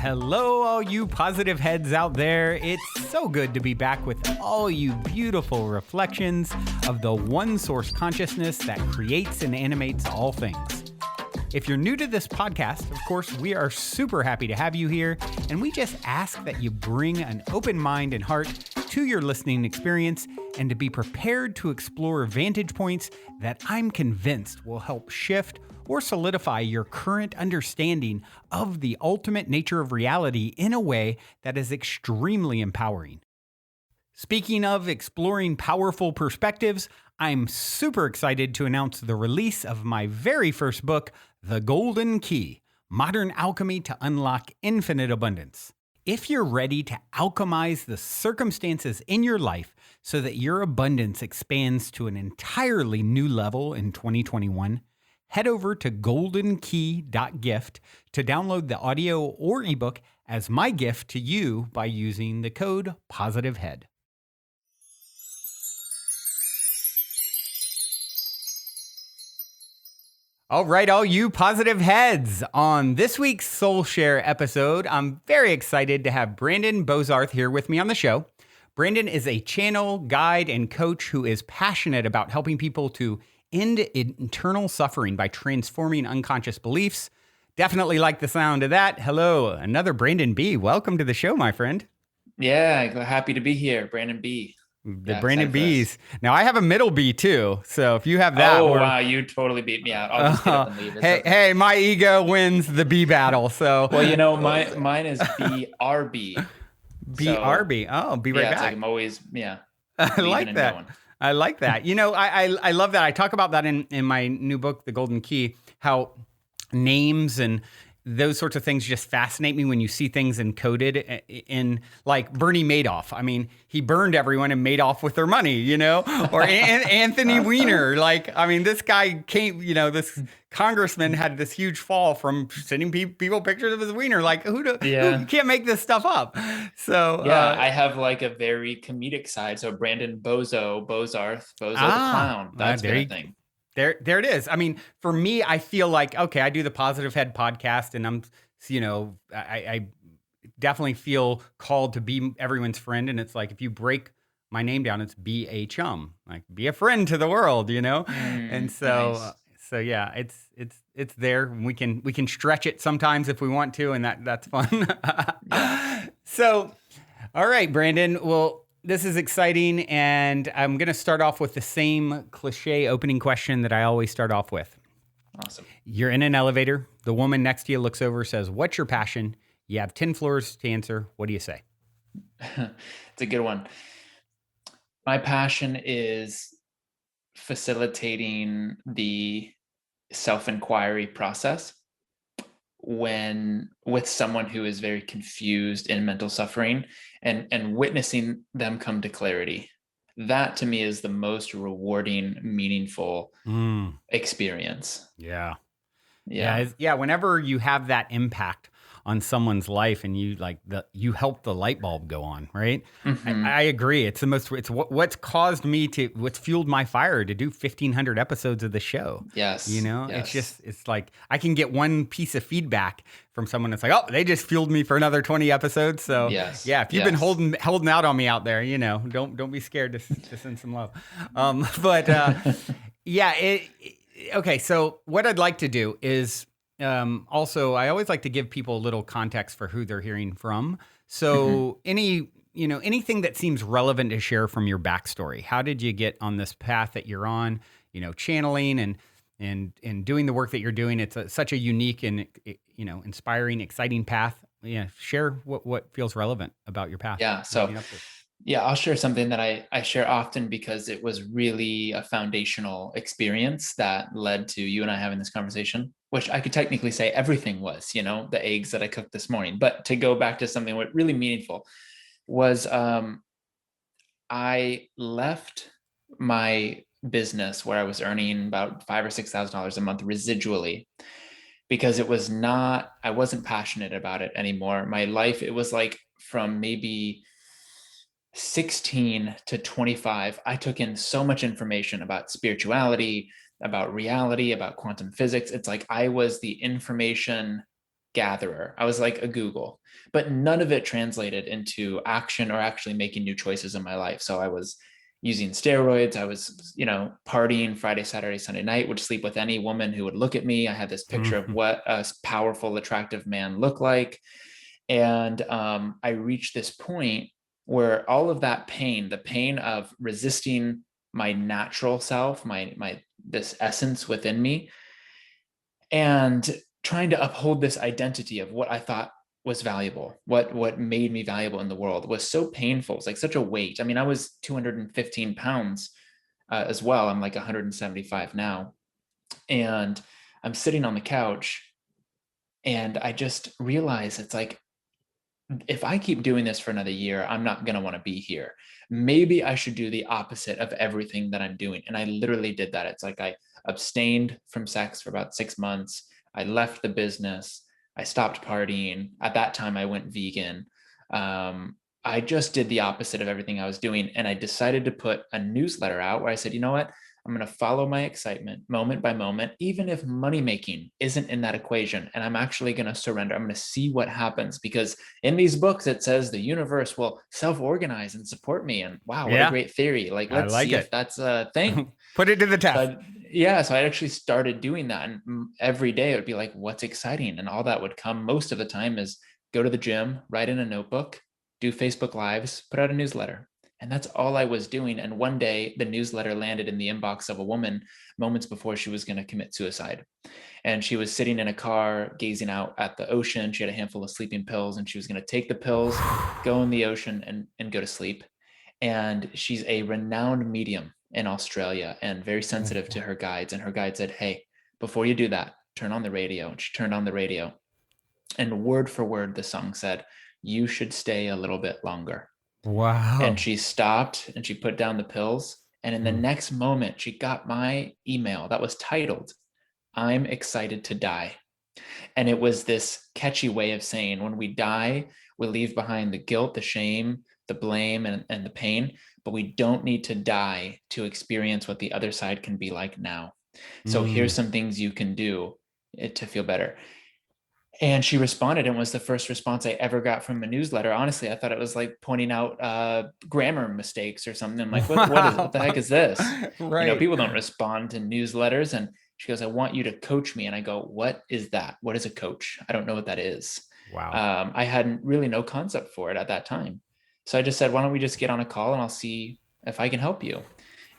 Hello, all you positive heads out there. It's so good to be back with all you beautiful reflections of the one source consciousness that creates and animates all things. If you're new to this podcast, of course, we are super happy to have you here, and we just ask that you bring an open mind and heart to your listening experience and to be prepared to explore vantage points that I'm convinced will help shift or solidify your current understanding of the ultimate nature of reality in a way that is extremely empowering. Speaking of exploring powerful perspectives, I'm super excited to announce the release of my very first book, The Golden Key: Modern Alchemy to Unlock Infinite Abundance. If you're ready to alchemize the circumstances in your life so that your abundance expands to an entirely new level in 2021, head over to goldenkey.gift to download the audio or ebook as my gift to you by using the code POSITIVEHEAD. All right, all you positive heads. On this week's Soul Share episode, I'm very excited to have Brandon Bozarth here with me on the show. Brandon is a channel, guide, and coach who is passionate about helping people to end internal suffering by transforming unconscious beliefs. Definitely like the sound of that. Hello, another Brandon B. Welcome to the show, my friend. Yeah, happy to be here, Brandon B. Brandon B's. Now I have a middle B too, so if you have that, wow, you totally beat me out. I'll just get up and leave. Hey, my ego wins the B battle. So well, mine is BRB. BRB. Oh, be right back. It's like I'm always I like that. Going. I like that. I love that. I talk about that in my new book, The Golden Key, how names and those sorts of things just fascinate me when you see things encoded in, like Bernie Madoff. I mean, he burned everyone and made off with their money, or Anthony Weiner. This guy came, this congressman had this huge fall from sending people pictures of his wiener. You can't make this stuff up. So I have like a very comedic side. So Brandon Bozarth, the clown, that's kind of thing. There it is. I mean, for me, I feel like, okay, I do the Positive Head podcast and I'm, I definitely feel called to be everyone's friend. And it's like, if you break my name down, it's be a chum, like be a friend to the world, And so, nice. It's there. We can stretch it sometimes if we want to, and that's fun. Yeah. So, all right, Brandon, well, this is exciting, and I'm going to start off with the same cliche opening question that I always start off with. Awesome. You're in an elevator. The woman next to you looks over, says, "What's your passion?" You have 10 floors to answer. What do you say? It's a good one. My passion is facilitating the self-inquiry process with someone who is very confused in mental suffering and witnessing them come to clarity. That to me is the most rewarding, meaningful experience. Yeah. Whenever you have that impact on someone's life and you help the light bulb go on, right? Mm-hmm. I agree. It's what's fueled my fire to do 1,500 episodes of the show. Yes. Yes. It's like I can get one piece of feedback from someone that's like, oh, they just fueled me for another 20 episodes. So if you've been holding out on me out there, don't be scared to send some love. Okay. So what I'd like to do is, also, I always like to give people a little context for who they're hearing from. So anything that seems relevant to share from your backstory. How did you get on this path that you're on, channeling and doing the work that you're doing? It's such a unique and, inspiring, exciting path. Yeah. Share what feels relevant about your path. Yeah. So I'll share something that I share often because it was really a foundational experience that led to you and I having this conversation, which I could technically say everything was, the eggs that I cooked this morning. But to go back to something really meaningful was I left my business where I was earning about $5,000 or $6,000 a month residually because I wasn't passionate about it anymore. My life, it was like from maybe 16 to 25, I took in so much information about spirituality, about reality, about quantum physics. It's like I was the information gatherer. I was like a Google, but none of it translated into action or actually making new choices in my life. So I was using steroids. I was, partying Friday, Saturday, Sunday night, would sleep with any woman who would look at me. I had this picture of what a powerful, attractive man looked like. And I reached this point where all of that pain, the pain of resisting my natural self, this essence within me, and trying to uphold this identity of what I thought was valuable, what made me valuable in the world, was so painful. It's like such a weight. I mean, I was 215 pounds as well. I'm like 175 now. And I'm sitting on the couch and I just realized it's like, if I keep doing this for another year, I'm not going to want to be here. Maybe I should do the opposite of everything that I'm doing. And I literally did that. It's like I abstained from sex for about 6 months. I left the business. I stopped partying. At that time, I went vegan. I just did the opposite of everything I was doing. And I decided to put a newsletter out where I said, you know what? I'm going to follow my excitement moment by moment, even if money making isn't in that equation. And I'm actually going to surrender. I'm going to see what happens, because in these books, it says the universe will self-organize and support me. And wow, what a great theory. Like, let's see if that's a thing. Put it to the test. So I actually started doing that. And every day it would be like, what's exciting? And all that would come most of the time is go to the gym, write in a notebook, do Facebook Lives, put out a newsletter. And that's all I was doing. And one day the newsletter landed in the inbox of a woman moments before she was going to commit suicide. And she was sitting in a car gazing out at the ocean. She had a handful of sleeping pills and she was going to take the pills, go in the ocean and go to sleep. And she's a renowned medium in Australia and very sensitive to her guides. And her guide said, hey, before you do that, turn on the radio. And she turned on the radio. And word for word, the song said, you should stay a little bit longer. Wow. And she stopped and she put down the pills. And in the next moment, she got my email that was titled, I'm excited to die. And it was this catchy way of saying, when we die, we leave behind the guilt, the shame, the blame, and the pain, but we don't need to die to experience what the other side can be like now. So here's some things you can do to feel better. And she responded, and was the first response I ever got from a newsletter. Honestly, I thought it was like pointing out grammar mistakes or something. I'm like, what the heck is this? Right. People don't respond to newsletters. And she goes, I want you to coach me. And I go, what is that? What is a coach? I don't know what that is. Wow. I had really no concept for it at that time. So I just said, why don't we just get on a call and I'll see if I can help you.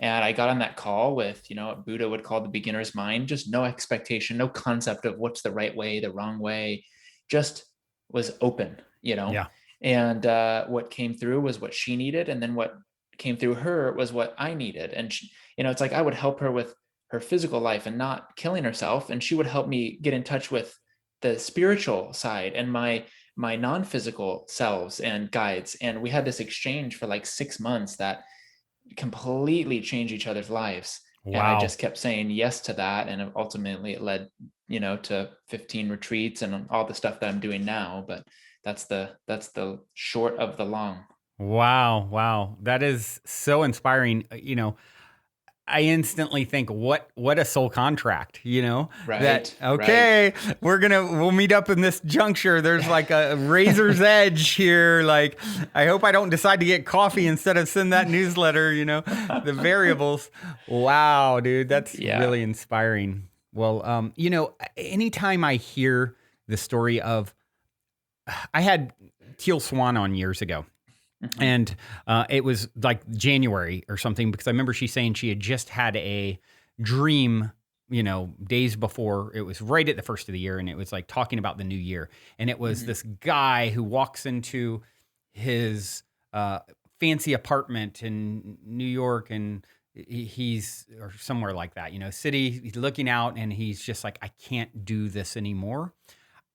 And I got on that call with, what Buddha would call the beginner's mind, just no expectation, no concept of what's the right way, the wrong way, just was open, Yeah. And what came through was what she needed. And then what came through her was what I needed. And, she, it's like I would help her with her physical life and not killing herself. And she would help me get in touch with the spiritual side and my non-physical selves and guides. And we had this exchange for like 6 months that completely change each other's lives. Wow. And I just kept saying yes to that. And ultimately it led, to 15 retreats and all the stuff that I'm doing now. But that's the short of the long. Wow. That is so inspiring. I instantly think, what a soul contract, Right. That, okay, right. We'll meet up in this juncture. There's like a razor's edge here. Like, I hope I don't decide to get coffee instead of send that newsletter, the variables. Wow, dude, that's really inspiring. Well, anytime I hear the story of, I had Teal Swan on years ago. Mm-hmm. And it was like January or something, because I remember she saying she had just had a dream, days before. It was right at the first of the year, and it was like talking about the new year. And it was this guy who walks into his fancy apartment in New York, and he's, or somewhere like that, city. He's looking out, and he's just like, I can't do this anymore.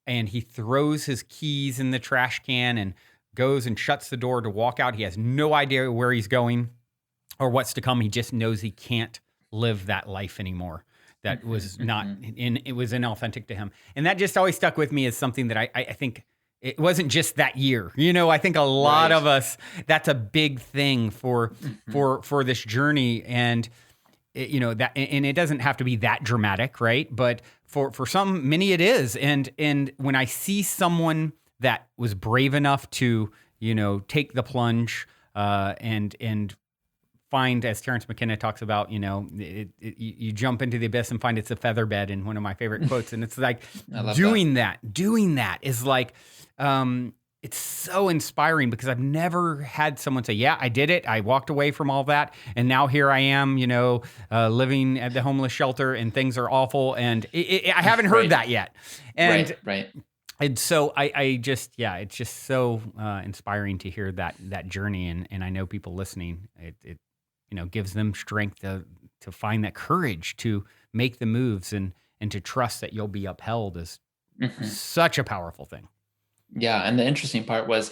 And he throws his keys in the trash can and goes and shuts the door to walk out. He has no idea where he's going or what's to come. He just knows he can't live that life anymore. That was not it was inauthentic to him. And that just always stuck with me as something that I think it wasn't just that year. I think a lot of us, that's a big thing for this journey. And that, and it doesn't have to be that dramatic, right? But for some, many it is. And when I see someone that was brave enough to, take the plunge, and find, as Terrence McKenna talks about, you jump into the abyss and find it's a feather bed, in one of my favorite quotes. And it's like doing that is like, it's so inspiring, because I've never had someone say, yeah, I did it. I walked away from all that. And now here I am, living at the homeless shelter, and things are awful. And I haven't heard that yet. And right. And so I just, it's just so inspiring to hear that journey. And I know people listening, it gives them strength to find that courage to make the moves, and to trust that you'll be upheld is such a powerful thing. Yeah. And the interesting part was,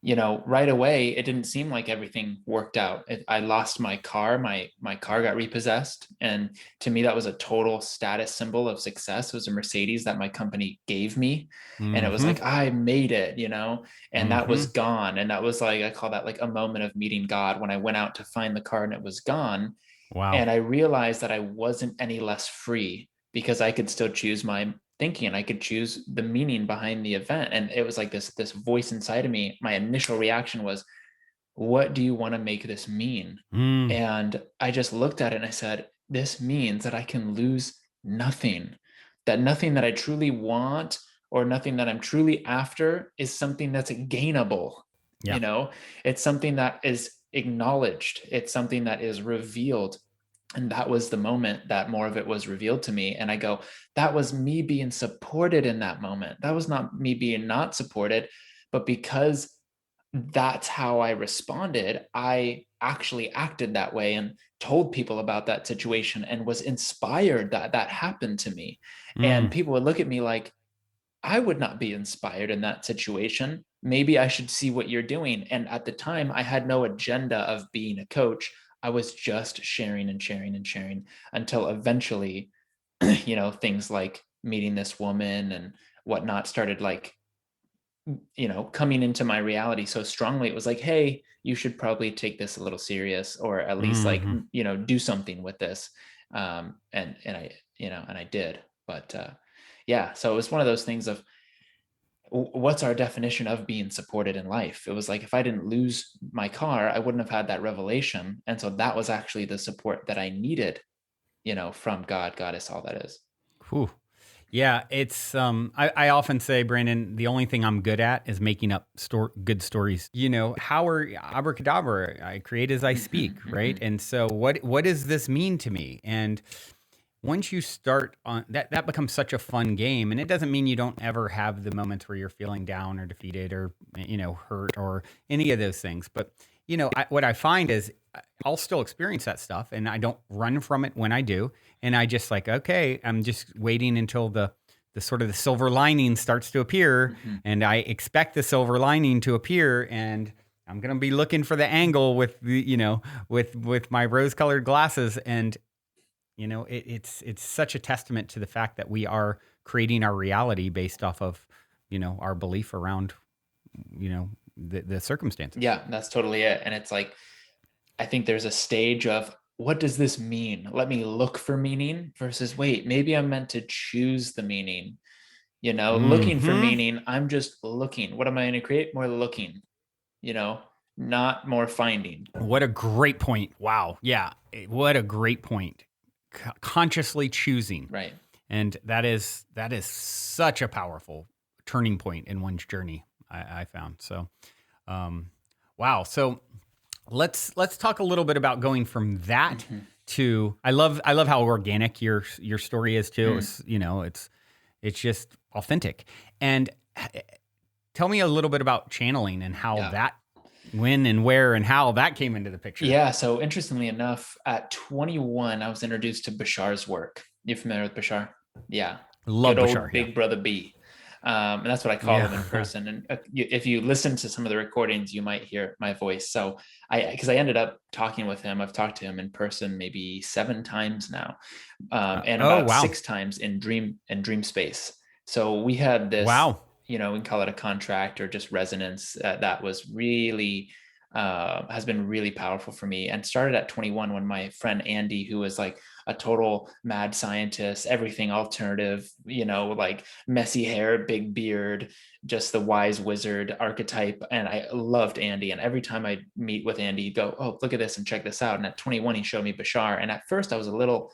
right away, it didn't seem like everything worked out. I lost my car. My car got repossessed. And to me, that was a total status symbol of success. It was a Mercedes that my company gave me. And it was like, I made it, and that was gone. And that was like, I call that like a moment of meeting God, when I went out to find the car and it was gone. Wow. And I realized that I wasn't any less free, because I could still choose my thinking, and I could choose the meaning behind the event. And it was like this voice inside of me. My initial reaction was, what do you want to make this mean? And I just looked at it and I said, this means that I can lose nothing, that nothing that I truly want or nothing that I'm truly after is something that's gainable. It's something that is acknowledged. It's something that is revealed. And that was the moment that more of it was revealed to me. And I go, that was me being supported in that moment. That was not me being not supported, but because that's how I responded, I actually acted that way and told people about that situation, and was inspired that that happened to me. And people would look at me like, I would not be inspired in that situation. Maybe I should see what you're doing. And at the time, I had no agenda of being a coach. I was just sharing and sharing and sharing, until eventually, things like meeting this woman and whatnot started like, coming into my reality so strongly. It was like, hey, you should probably take this a little serious, or at least like, do something with this. And I did. But so it was one of those things of, what's our definition of being supported in life? It was like, if I didn't lose my car, I wouldn't have had that revelation. And so that was actually the support that I needed, from God, Goddess, all that is. Whew. Yeah, it's I often say, Brandon, the only thing I'm good at is making up good stories. How are abracadabra, I create as I speak, right? And so what does this mean to me? And once you start on that becomes such a fun game. And it doesn't mean you don't ever have the moments where you're feeling down or defeated or, hurt or any of those things. But, what I find is I'll still experience that stuff, and I don't run from it when I do. And I just like, okay, I'm just waiting until the sort of the silver lining starts to appear. And I expect the silver lining to appear, and I'm going to be looking for the angle with the, with my rose colored glasses. And it's such a testament to the fact that we are creating our reality based off of, our belief around, the circumstances. Yeah, that's totally it. And it's like, I think there's a stage of, what does this mean? Let me look for meaning, versus, wait, maybe I'm meant to choose the meaning, looking for meaning. I'm just looking. What am I going to create? More looking, not more finding. What a great point. Wow. Yeah. What a great point. Consciously choosing. Right. And that is such a powerful turning point in one's journey, I found. So, wow. So let's talk a little bit about going from that to, I love how organic your story is too. It's just authentic. And tell me a little bit about channeling and how that, when and where and how that came into the picture. Yeah. So interestingly enough, at 21, I was introduced to Bashar's work. You familiar with Bashar? Yeah. Love Good Bashar. Old Big Brother B. And that's what I call him in person. And if you listen to some of the recordings, you might hear my voice. So because I ended up talking with him, I've talked to him in person maybe 7 times now, and about 6 times in dream space. So we had this, we can call it a contract or just resonance that was really has been really powerful for me, and started at 21 when my friend Andy, who was like a total mad scientist, everything alternative, like messy hair, big beard, just the wise wizard archetype. And I loved Andy. And every time I meet with Andy, he'd go, "Oh, look at this and check this out." And at 21, he showed me Bashar. And at first I was a little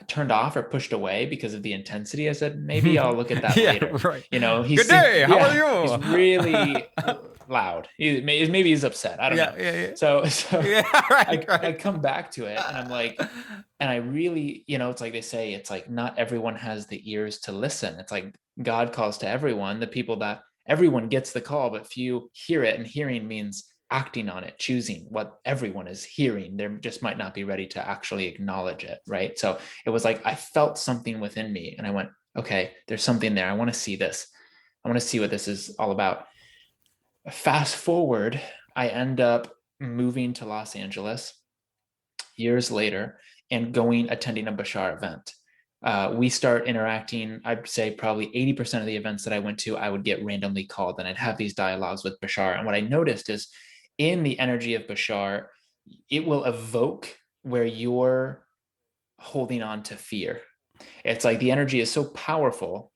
turned off or pushed away because of the intensity. I said, maybe I'll look at that Yeah, later. right. He's Good day. How are you? He's really loud. Maybe he's upset. I don't know. Yeah. So Yeah, right, I come back to it and I'm like, and I really, it's like they say, it's like not everyone has the ears to listen. It's like God calls to everyone. The people that everyone gets the call, but few hear it. And hearing means acting on it, choosing what everyone is hearing. They just might not be ready to actually acknowledge it, right? So it was like I felt something within me and I went, okay, there's something there. I want to see this. I want to see what this is all about. Fast forward, I end up moving to Los Angeles years later and attending a Bashar event. We start interacting. I'd say probably 80% of the events that I went to, I would get randomly called and I'd have these dialogues with Bashar. And what I noticed is in the energy of Bashar, it will evoke where you're holding on to fear. It's like the energy is so powerful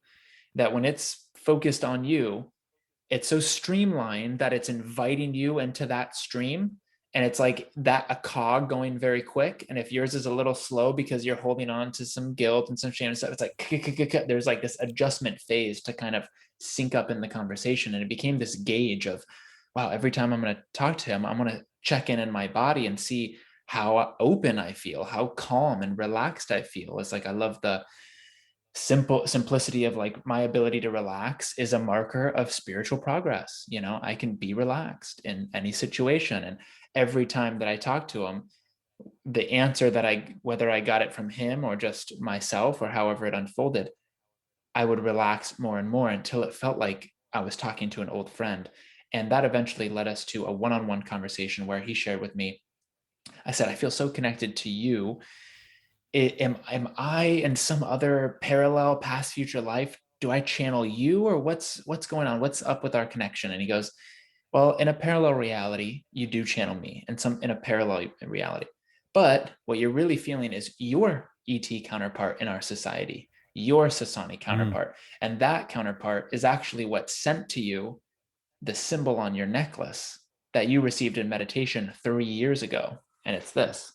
that when it's focused on you, it's so streamlined that it's inviting you into that stream. And it's like that a cog going very quick. And if yours is a little slow because you're holding on to some guilt and some shame and stuff, it's like there's like this adjustment phase to kind of sync up in the conversation. And it became this gauge of, wow, every time I'm going to talk to him, I'm going to check in my body and see how open I feel, how calm and relaxed I feel. It's like I love the simplicity of like my ability to relax is a marker of spiritual progress. I can be relaxed in any situation. And every time that I talk to him, the answer that whether I got it from him or just myself or however it unfolded, I would relax more and more until it felt like I was talking to an old friend. And that eventually led us to a one-on-one conversation where he shared with me, I said, I feel so connected to you. Am I in some other parallel past future life? Do I channel you, or what's going on? What's up with our connection? And he goes, well, in a parallel reality, you do channel me in a parallel reality. But what you're really feeling is your ET counterpart in our society, your Sasani counterpart. And that counterpart is actually what sent to you the symbol on your necklace that you received in meditation 3 years ago. And it's this.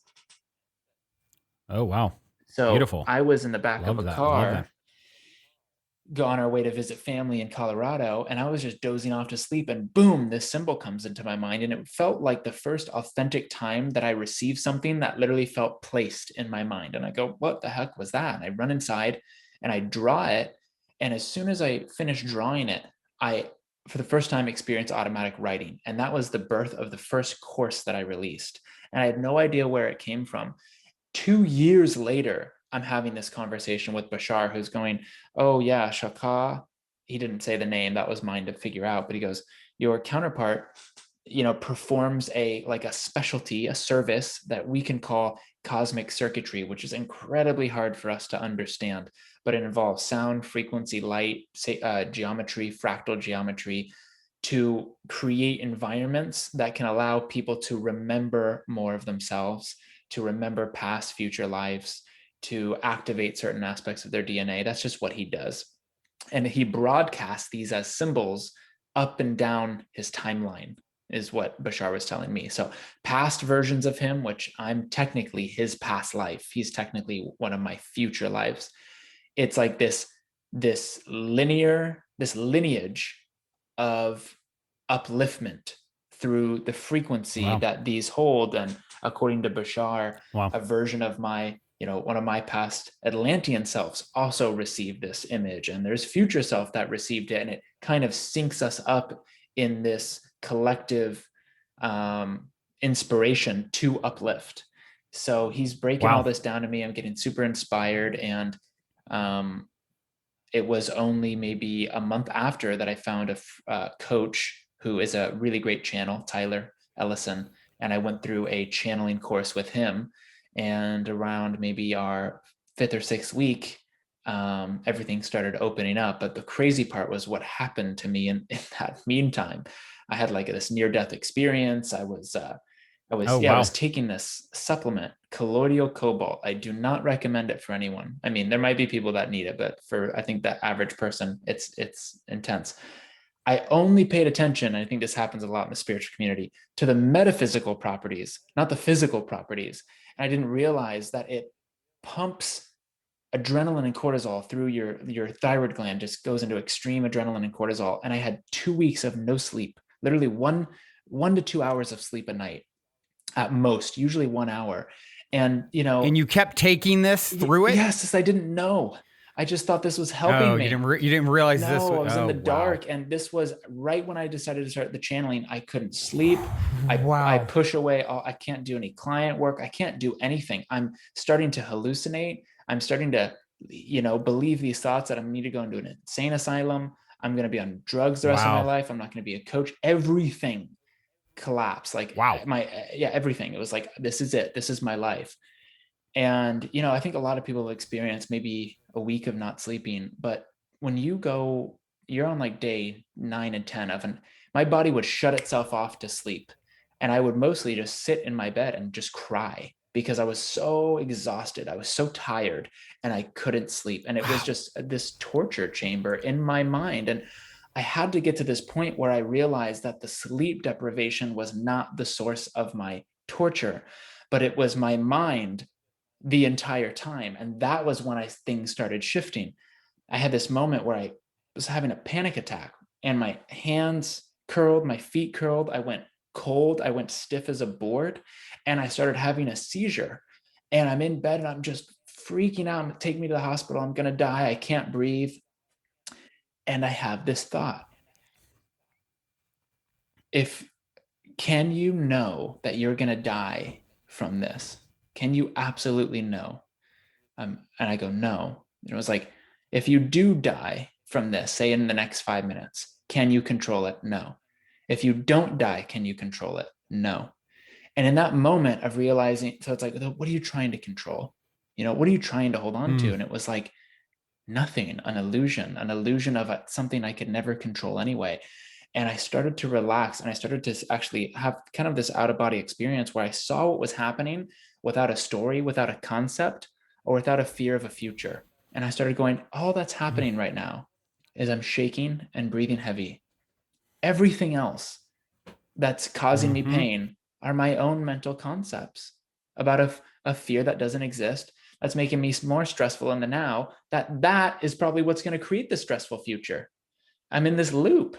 Oh, wow. So Beautiful. I was in the back Love of a that. Love car, that. go on our way to visit family in Colorado, and I was just dozing off to sleep, and boom, this symbol comes into my mind. And it felt like the first authentic time that I received something that literally felt placed in my mind. And I go, what the heck was that? And I run inside and I draw it. And as soon as I finished drawing it, I, for the first time, experienced automatic writing. And that was the birth of the first course that I released. And I had no idea where it came from. 2 years later, I'm having this conversation with Bashar, who's going, oh yeah, Shaka. He didn't say the name, that was mine to figure out, but he goes, your counterpart, performs a specialty, a service that we can call cosmic circuitry, which is incredibly hard for us to understand, but it involves sound, frequency, light, geometry, fractal geometry, to create environments that can allow people to remember more of themselves, to remember past, future lives, to activate certain aspects of their DNA. That's just what he does. And he broadcasts these as symbols up and down his timeline, is what Bashar was telling me. So past versions of him, which I'm technically his past life, he's technically one of my future lives. It's like this lineage of upliftment through the frequency that these hold. And according to Bashar, a version of my, one of my past Atlantean selves also received this image, and there's future self that received it. And it kind of syncs us up in this collective inspiration to uplift. So he's breaking all this down to me. I'm getting super inspired. And it was only maybe a month after that I found a coach who is a really great channel, Tyler Ellison. And I went through a channeling course with him. And around maybe our 5th or 6th week, everything started opening up. But the crazy part was what happened to me in that meantime. I had like this near-death experience. Oh, I was wow. taking this supplement, colloidal cobalt. I do not recommend it for anyone. I mean, there might be people that need it, but for I think the average person, it's intense. I only paid attention, and I think this happens a lot in the spiritual community, to the metaphysical properties, not the physical properties. And I didn't realize that it pumps adrenaline and cortisol through your thyroid gland, just goes into extreme adrenaline and cortisol. And I had 2 weeks of no sleep, literally one to 2 hours of sleep a night at most, usually 1 hour. And And you kept taking this through it? yes, I didn't know. I just thought this was helping Oh, me. you didn't realize this No, was, I was in oh, the wow. dark, and this was right when I decided to start the channeling. I couldn't sleep. I Wow. push away all, I can't do any client work. I can't do anything. I'm starting to hallucinate. I'm starting to, believe these thoughts that I need to go into an insane asylum. I'm going to be on drugs the rest of my Wow. life. I'm not going to be a coach. Everything collapsed. Like Wow. everything. It was like, this is it. This is my life. And, I think a lot of people experience maybe a week of not sleeping, but when you're on like day 9 and 10 my body would shut itself off to sleep. And I would mostly just sit in my bed and just cry because I was so exhausted. I was so tired and I couldn't sleep. And it was Wow. just this torture chamber in my mind. And I had to get to this point where I realized that the sleep deprivation was not the source of my torture, but it was my mind the entire time. And that was when things started shifting. I had this moment where I was having a panic attack and my hands curled, my feet curled. I went cold. I went stiff as a board, and I started having a seizure. And I'm in bed and I'm just freaking out. Take me to the hospital. I'm going to die. I can't breathe. And I have this thought. Can you know that you're going to die from this? Can you absolutely know? And I go, no. And it was like, if you do die from this, say in the next 5 minutes, can you control it? No. If you don't die, can you control it? No. And in that moment of realizing, so it's like, what are you trying to control? What are you trying to hold on to? Mm. And it was like nothing, an illusion of something I could never control anyway. And I started to relax, and I started to actually have kind of this out of body experience where I saw what was happening without a story, without a concept, or without a fear of a future. And I started going, all that's happening right now is I'm shaking and breathing heavy. Everything else that's causing me Mm-hmm. pain are my own mental concepts about a fear that doesn't exist, that's making me more stressful in the now, that is probably what's going to create the stressful future. I'm in this loop.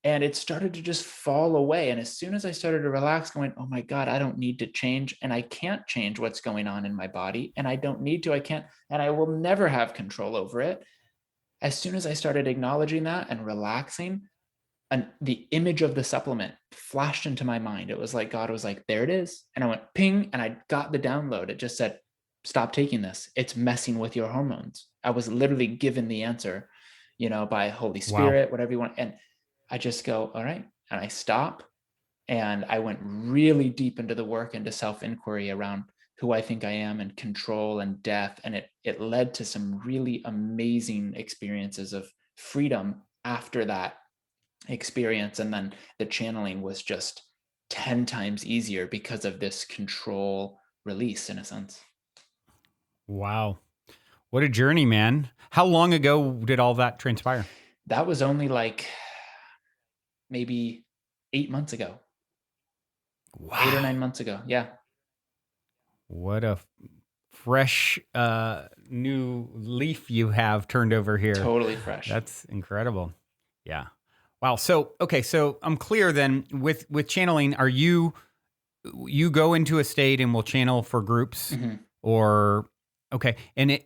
And it started to just fall away. And as soon as I started to relax, going, oh my God, I don't need to change. And I can't change what's going on in my body. And I don't need to, I can't, and I will never have control over it. As soon as I started acknowledging that and relaxing, and the image of the supplement flashed into my mind. It was like God was like, there it is. And I went ping, and I got the download. It just said, stop taking this. It's messing with your hormones. I was literally given the answer, by Holy Wow. Spirit, whatever you want. And I just go, all right. And I stop, and I went really deep into the work, into self-inquiry around who I think I am and control and death. And it led to some really amazing experiences of freedom after that experience. And then the channeling was just 10 times easier because of this control release, in a sense. Wow. What a journey, man. How long ago did all that transpire? That was only like maybe 8 months ago, 8 or 9 Wow. months ago. Yeah. What a fresh new leaf you have turned over here. Totally fresh. That's incredible. Yeah. Wow. So, okay, so I'm clear then with channeling, are you go into a state and will channel for groups Mm-hmm. or okay, and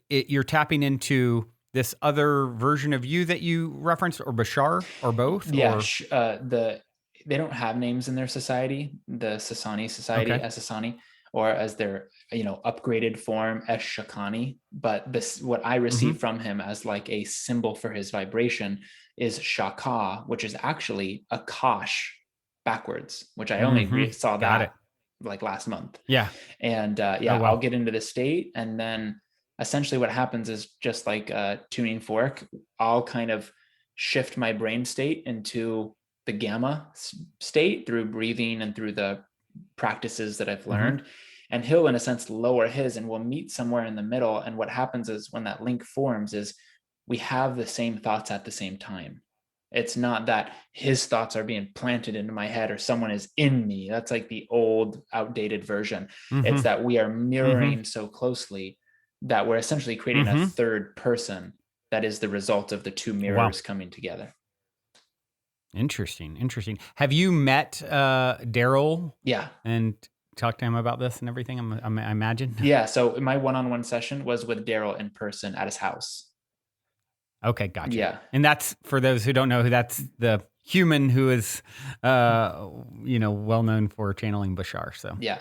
you're tapping into this other version of you that you referenced, or Bashar, or both, Yeah. or They don't have names in their society, the Sasani society, okay. as Sasani, or as their upgraded form as Shakani. But this, what I received Mm-hmm. from him as like a symbol for his vibration, is Shaka, which is actually a Kosh backwards, which I only Mm-hmm. saw Got it. that like last month. Yeah. And Oh yeah, I'll wow. get into the state, and then essentially what happens is just like a tuning fork. I'll kind of shift my brain state into the gamma state through breathing and through the practices that I've learned. And he'll, in a sense, lower his, and we'll meet somewhere in the middle. And what happens is when that link forms is we have the same thoughts at the same time. It's not that his thoughts are being planted into my head or someone is in me. That's like the old, outdated version. It's that we are mirroring so closely that we're essentially creating a third person that is the result of the two mirrors coming together. Interesting. Have you met Daryl? Yeah. And talked to him about this and everything, I imagine? Yeah. So my one-on-one session was with Daryl in person at his house. Okay, gotcha. Yeah. And that's, for those who don't know, who that's the human who is, well known for channeling Bashar. So yeah.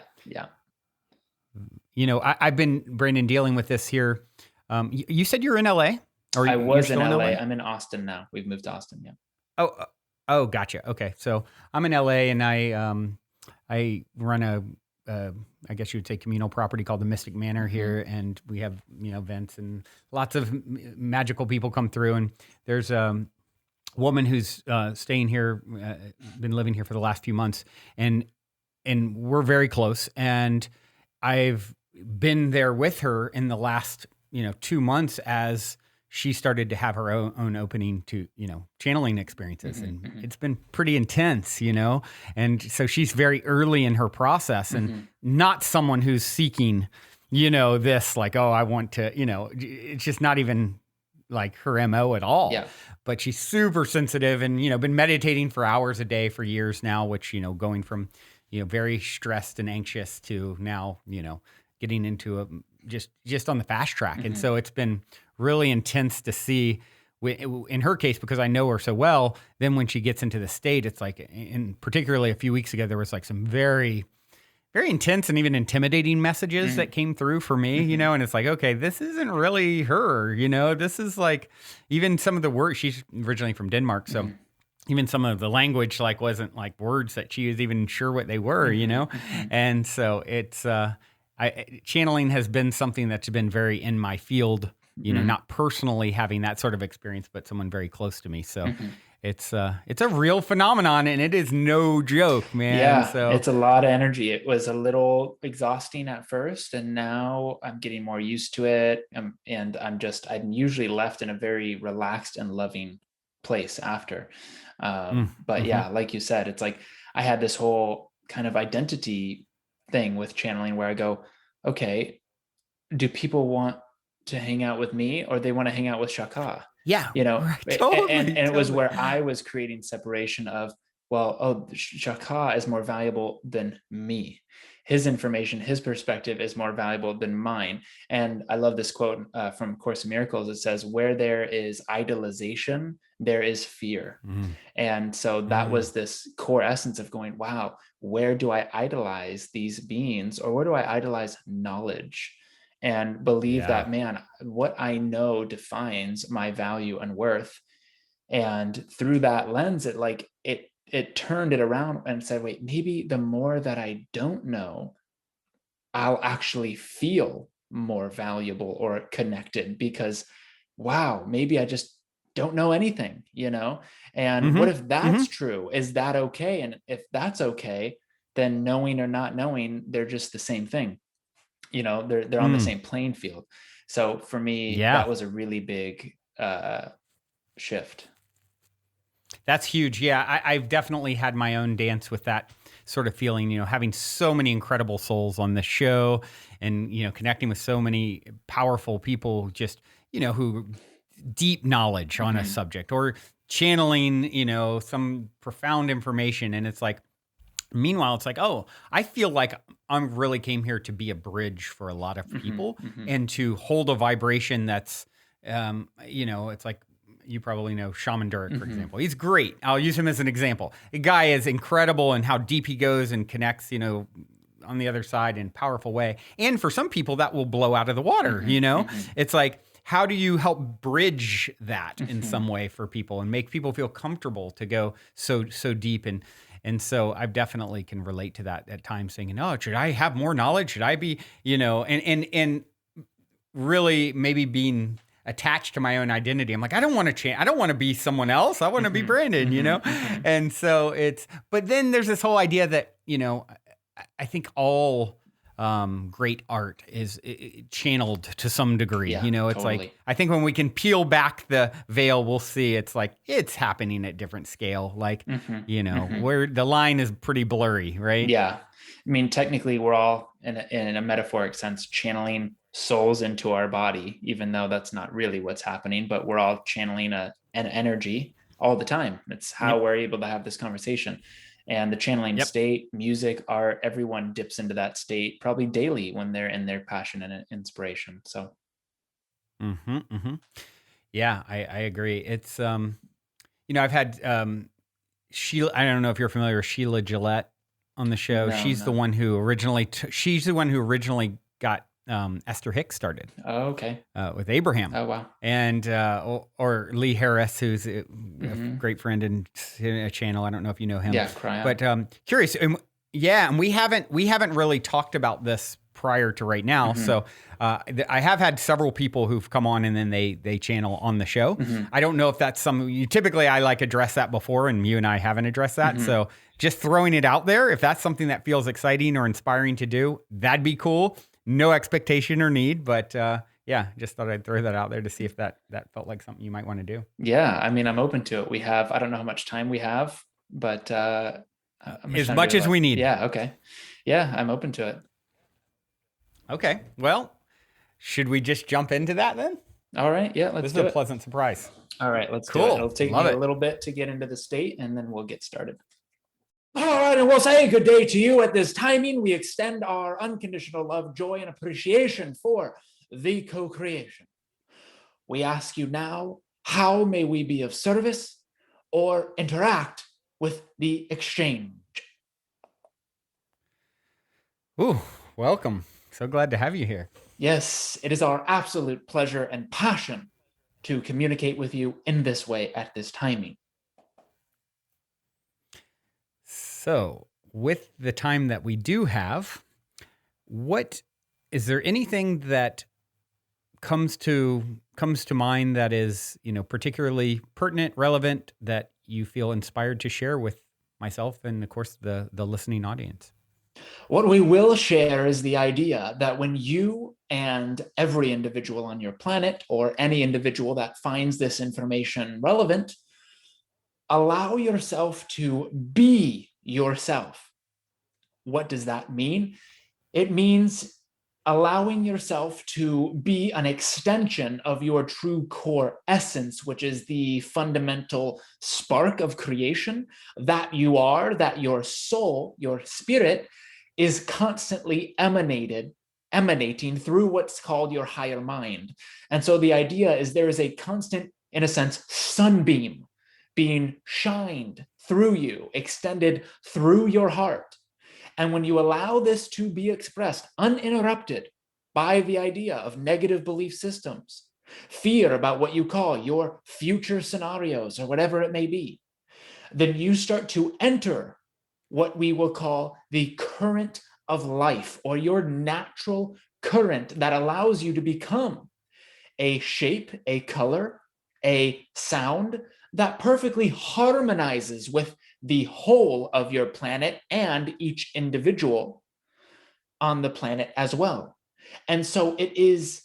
I've been, Brandon, dealing with this here. You said you're in LA? Or I was in LA. I'm in Austin now. We've moved to Austin. Yeah. Oh, gotcha. Okay, so I'm in LA, and I run I guess you would say, communal property called the Mystic Manor here, and we have events and lots of magical people come through. And there's a woman who's staying here, been living here for the last few months, and we're very close. And I've been there with her in the last 2 months as she started to have her own opening to, channeling experiences. And it's been pretty intense, and so she's very early in her process, and not someone who's seeking, this, like, oh, I want to, it's just not even like her MO at all. Yeah. But she's super sensitive and, been meditating for hours a day for years now, which, going from, very stressed and anxious to now, getting into a just on the fast track. And so it's been really intense to see in her case, because I know her so well. Then when she gets into the state, it's like, and particularly a few weeks ago, there was like some very, very intense and even intimidating messages that came through for me, and it's like, okay, this isn't really her, this is like, even some of the words, she's originally from Denmark. So even some of the language like wasn't like words that she was even sure what they were, and so it's, channeling has been something that's been very in my field, not personally having that sort of experience, but someone very close to me. So it's a real phenomenon, and it is no joke, man. Yeah, so it's a lot of energy. It was a little exhausting at first, and now I'm getting more used to it. And I'm usually left in a very relaxed and loving place after. But yeah, like you said, it's like I had this whole kind of identity thing with channeling where I go, okay, do people want to hang out with me, or they want to hang out with Shaka? Yeah. Right, totally, and it was where I was creating separation of, well, Shaka is more valuable than me. His information, his perspective is more valuable than mine. And I love this quote from Course in Miracles. It says, where there is idolization, there is fear. And so that was this core essence of going, wow, where do I idolize these beings, or where do I idolize knowledge? And believe that, man, what I know defines my value and worth. And through that lens, it turned it around and said, wait, maybe the more that I don't know, I'll actually feel more valuable or connected, because, wow, maybe I just don't know anything, And what if that's true? Is that okay? And if that's okay, then knowing or not knowing, they're just the same thing. They're on the same playing field. So for me, that was a really big shift. That's huge. Yeah, I've definitely had my own dance with that sort of feeling, having so many incredible souls on the show, and, connecting with so many powerful people, just, who deep knowledge on a subject, or channeling, some profound information. And it's like, meanwhile, it's like, oh, I feel like I really came here to be a bridge for a lot of people, and to hold a vibration that's, it's like, you probably know Shaman Durek, for example. He's great. I'll use him as an example. The guy is incredible in how deep he goes and connects, on the other side in a powerful way. And for some people, that will blow out of the water, It's like, how do you help bridge that in some way for people and make people feel comfortable to go so deep? And so I definitely can relate to that at times, thinking, oh, should I have more knowledge? Should I be, and really maybe being attached to my own identity. I'm like, I don't want to change. I don't want to be someone else. I want to be Brandon, And so but then there's this whole idea that, I think all great art is channeled to some degree. Yeah, It's totally. like, I think when we can peel back the veil, we'll see it's like it's happening at different scale. Like, where the line is pretty blurry, right? Yeah. I mean, technically, we're all in a metaphoric sense channeling souls into our body, even though that's not really what's happening, but we're all channeling an energy all the time. It's how we're able to have this conversation. And the channeling state, music, art, everyone dips into that state probably daily when they're in their passion and inspiration. So. Yeah, I agree. It's, I've had Sheila, I don't know if you're familiar with Sheila Gillette on the show. She's the one who originally, got Esther Hicks started. Oh, okay. With Abraham. Oh, wow. And, or Lee Harris, who's a great friend in a channel. I don't know if you know him. Yeah, cry out. But curious. And we haven't really talked about this prior to right now. So I have had several people who've come on and then they channel on the show. I don't know if that's something typically I address that before, and you and I haven't addressed that. So just throwing it out there, if that's something that feels exciting or inspiring to do, that'd be cool. No expectation or need, but just thought I'd throw that out there to see if that felt like something you might want to do. Yeah, I mean, I'm open to it. I don't know how much time we have, but as much as we need. Yeah, okay. Yeah, I'm open to it. Okay, well, should we just jump into that then? All right, yeah, let's do it. This is a pleasant surprise. All right, let's do it. It'll take me a little bit to get into the state, and then we'll get started. All right, and we'll say good day to you at this timing. We extend our unconditional love, joy, and appreciation for the co-creation. We ask you now, how may we be of service or interact with the exchange? Ooh, welcome. So glad to have you here. Yes, it is our absolute pleasure and passion to communicate with you in this way at this timing. So, with the time that we do have, is there anything that comes to mind that is, particularly pertinent, relevant, that you feel inspired to share with myself and, of course, the listening audience? What we will share is the idea that when you and every individual on your planet, or any individual that finds this information relevant, allow yourself to be yourself. What does that mean? It means allowing yourself to be an extension of your true core essence, which is the fundamental spark of creation that you are, that your soul, your spirit, is constantly emanating through what's called your higher mind. And so the idea is there is a constant, in a sense, sunbeam being shined through you, extended through your heart. And when you allow this to be expressed uninterrupted by the idea of negative belief systems, fear about what you call your future scenarios or whatever it may be, then you start to enter what we will call the current of life, or your natural current that allows you to become a shape, a color, a sound that perfectly harmonizes with the whole of your planet and each individual on the planet as well. And so it is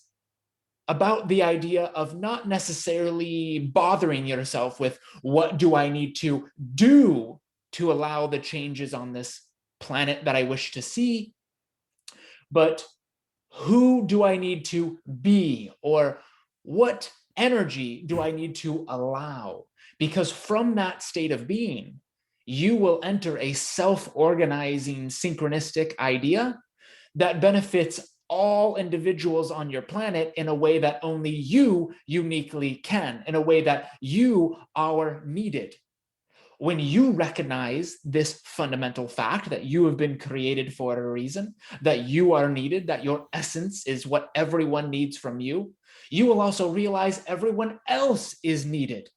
about the idea of not necessarily bothering yourself with what do I need to do to allow the changes on this planet that I wish to see, but who do I need to be, or what energy do I need to allow? Because from that state of being, you will enter a self-organizing synchronistic idea that benefits all individuals on your planet in a way that only you uniquely can, in a way that you are needed. When you recognize this fundamental fact that you have been created for a reason, that you are needed, that your essence is what everyone needs from you, you will also realize everyone else is needed.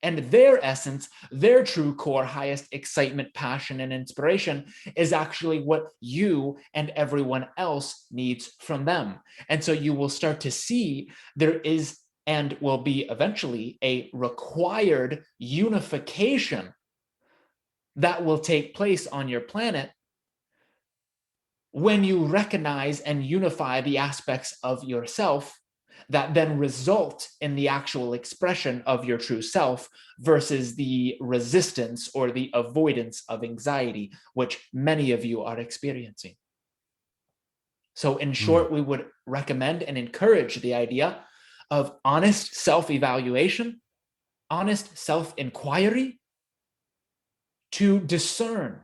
And their essence, their true core, highest excitement, passion, and inspiration is actually what you and everyone else needs from them. And so you will start to see there is and will be eventually a required unification that will take place on your planet when you recognize and unify the aspects of yourself that then result in the actual expression of your true self versus the resistance or the avoidance of anxiety, which many of you are experiencing. So, in short, we would recommend and encourage the idea of honest self-evaluation, honest self-inquiry, to discern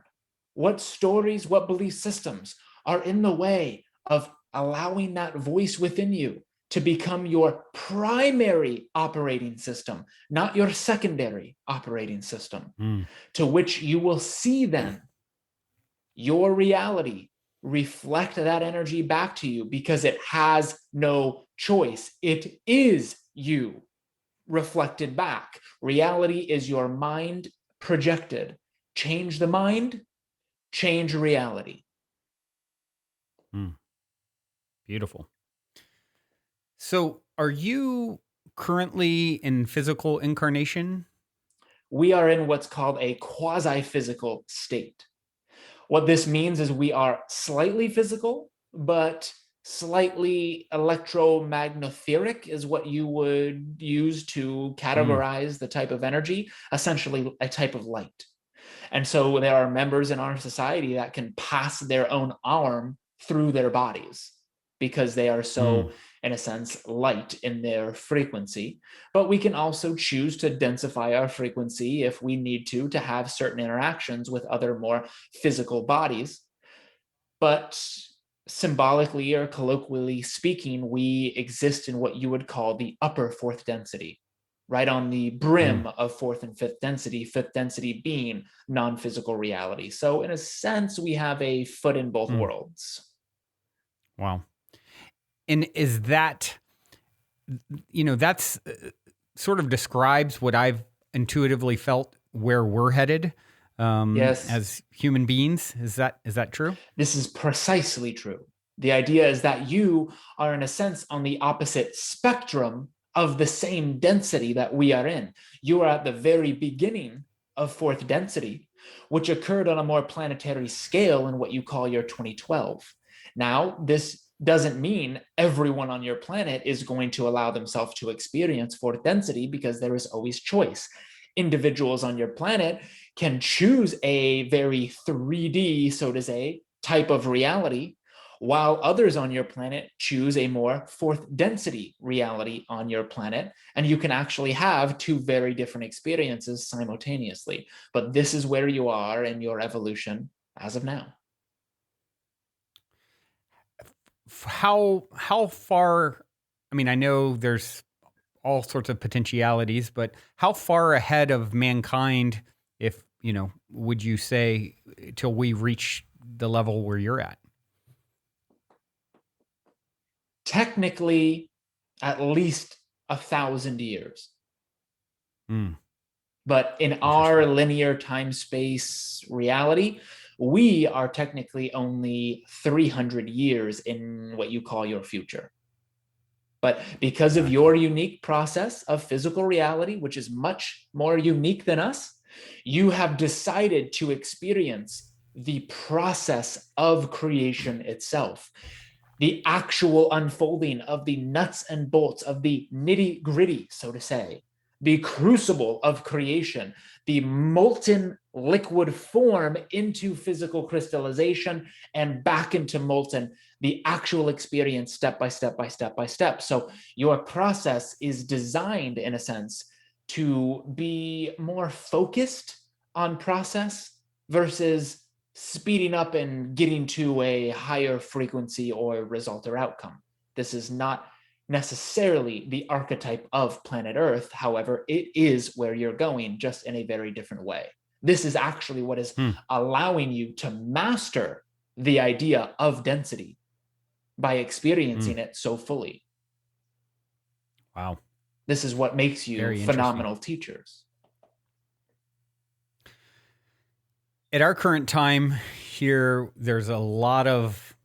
what stories, what belief systems are in the way of allowing that voice within you to become your primary operating system, not your secondary operating system, to which you will see then your reality reflect that energy back to you because it has no choice. It is you reflected back. Reality is your mind projected. Change the mind, change reality. Beautiful. So, are you currently in physical incarnation? We are in what's called a quasi-physical state. What this means is we are slightly physical, but slightly electromagnetheric is what you would use to categorize the type of energy, essentially a type of light. And so there are members in our society that can pass their own arm through their bodies because they are so, in a sense, light in their frequency. But we can also choose to densify our frequency if we need to have certain interactions with other more physical bodies. But symbolically or colloquially speaking, we exist in what you would call the upper fourth density, right on the brim of fourth and fifth density being non-physical reality. So in a sense, we have a foot in both worlds. Wow. And is that, that's sort of describes what I've intuitively felt where we're headed Yes. as human beings. Is that true? This is precisely true. The idea is that you are, in a sense, on the opposite spectrum of the same density that we are in. You are at the very beginning of fourth density, which occurred on a more planetary scale in what you call your 2012. Now, this doesn't mean everyone on your planet is going to allow themselves to experience fourth density because there is always choice. Individuals on your planet can choose a very 3D, so to say, type of reality, while others on your planet choose a more fourth density reality on your planet. And you can actually have two very different experiences simultaneously. But this is where you are in your evolution as of now. How far, I mean, I know there's all sorts of potentialities, but how far ahead of mankind, if, would you say, till we reach the level where you're at? Technically, at least 1,000 years. But in our linear time-space reality, we are technically only 300 years in what you call your future. But because of your unique process of physical reality, which is much more unique than us, you have decided to experience the process of creation itself, the actual unfolding of the nuts and bolts of the nitty gritty, so to say, the crucible of creation, the molten liquid form into physical crystallization and back into molten, the actual experience step by step by step by step. So your process is designed, in a sense, to be more focused on process versus speeding up and getting to a higher frequency or result or outcome. This is not necessarily the archetype of planet Earth. However, it is where you're going, just in a very different way. This is actually what is allowing you to master the idea of density by experiencing it so fully. Wow. This is what makes you Very phenomenal teachers. At our current time here, there's a lot of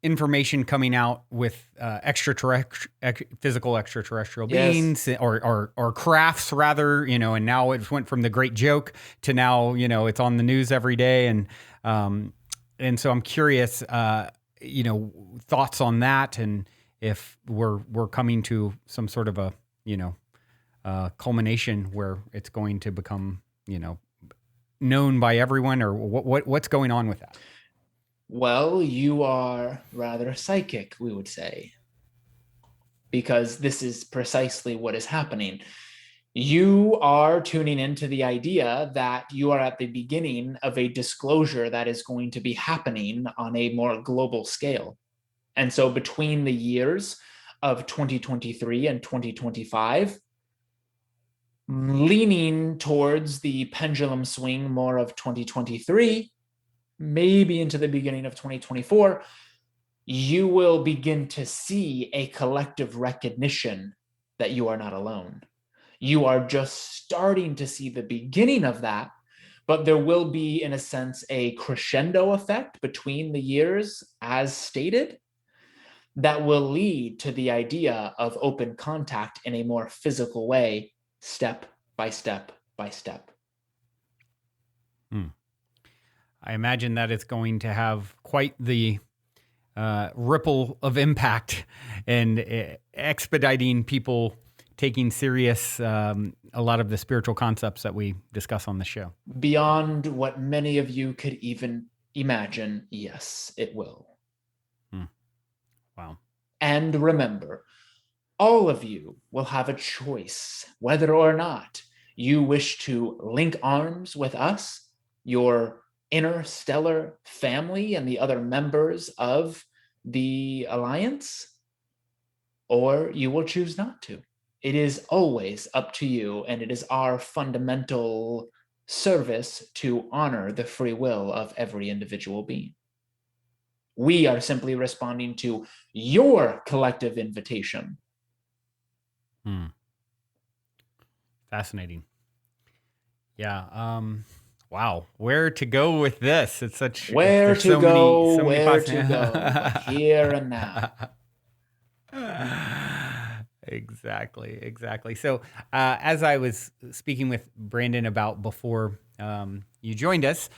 information coming out with physical extraterrestrial Yes. beings or crafts rather, and now it went from the great joke to now, it's on the news every day. And so I'm curious, thoughts on that, and if we're coming to some sort of a, culmination where it's going to become, known by everyone, or what's going on with that? Well, you are rather psychic, we would say, because this is precisely what is happening. You are tuning into the idea that you are at the beginning of a disclosure that is going to be happening on a more global scale. And so between the years of 2023 and 2025, leaning towards the pendulum swing more of 2023, maybe into the beginning of 2024, you will begin to see a collective recognition that you are not alone. You are just starting to see the beginning of that, but there will be, in a sense, a crescendo effect between the years, as stated, that will lead to the idea of open contact in a more physical way, step by step by step. I imagine that it's going to have quite the ripple of impact and expediting people taking serious a lot of the spiritual concepts that we discuss on the show. Beyond what many of you could even imagine, yes, it will. Wow. And remember, all of you will have a choice whether or not you wish to link arms with us, your interstellar family, and the other members of the Alliance, or you will choose not to. It is always up to you, and it is our fundamental service to honor the free will of every individual being. We are simply responding to your collective invitation. Fascinating. Yeah. Wow. Where to go with this? It's such where to so go, many where to go, but here and now. Exactly. So, as I was speaking with Brandon about before you joined us,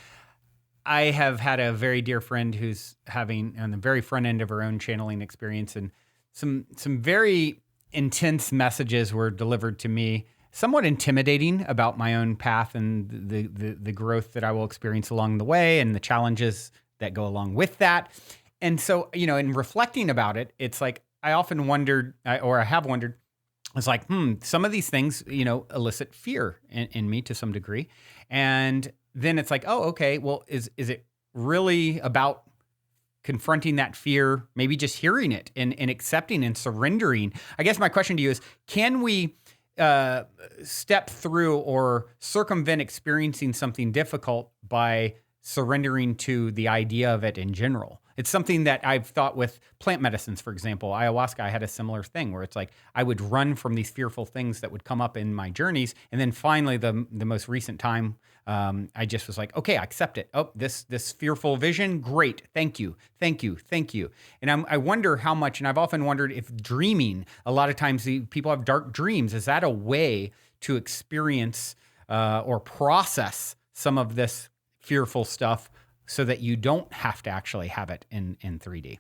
I have had a very dear friend who's having on the very front end of her own channeling experience, and some very intense messages were delivered to me, somewhat intimidating about my own path and the growth that I will experience along the way and the challenges that go along with that. And so, in reflecting about it, it's like I often wondered, or I have wondered, it's like, some of these things, elicit fear in me to some degree. And then it's like, oh, okay, well, is it really about confronting that fear, maybe just hearing it and accepting and surrendering? I guess my question to you is, can we step through or circumvent experiencing something difficult by surrendering to the idea of it in general? It's something that I've thought with plant medicines, for example. Ayahuasca, I had a similar thing where it's like I would run from these fearful things that would come up in my journeys. And then finally, the most recent time, I just was like, okay, I accept it. Oh, this fearful vision, great. Thank you. And I wonder how much, and I've often wondered if dreaming, a lot of times people have dark dreams. Is that a way to experience or process some of this fearful stuff so that you don't have to actually have it in 3D?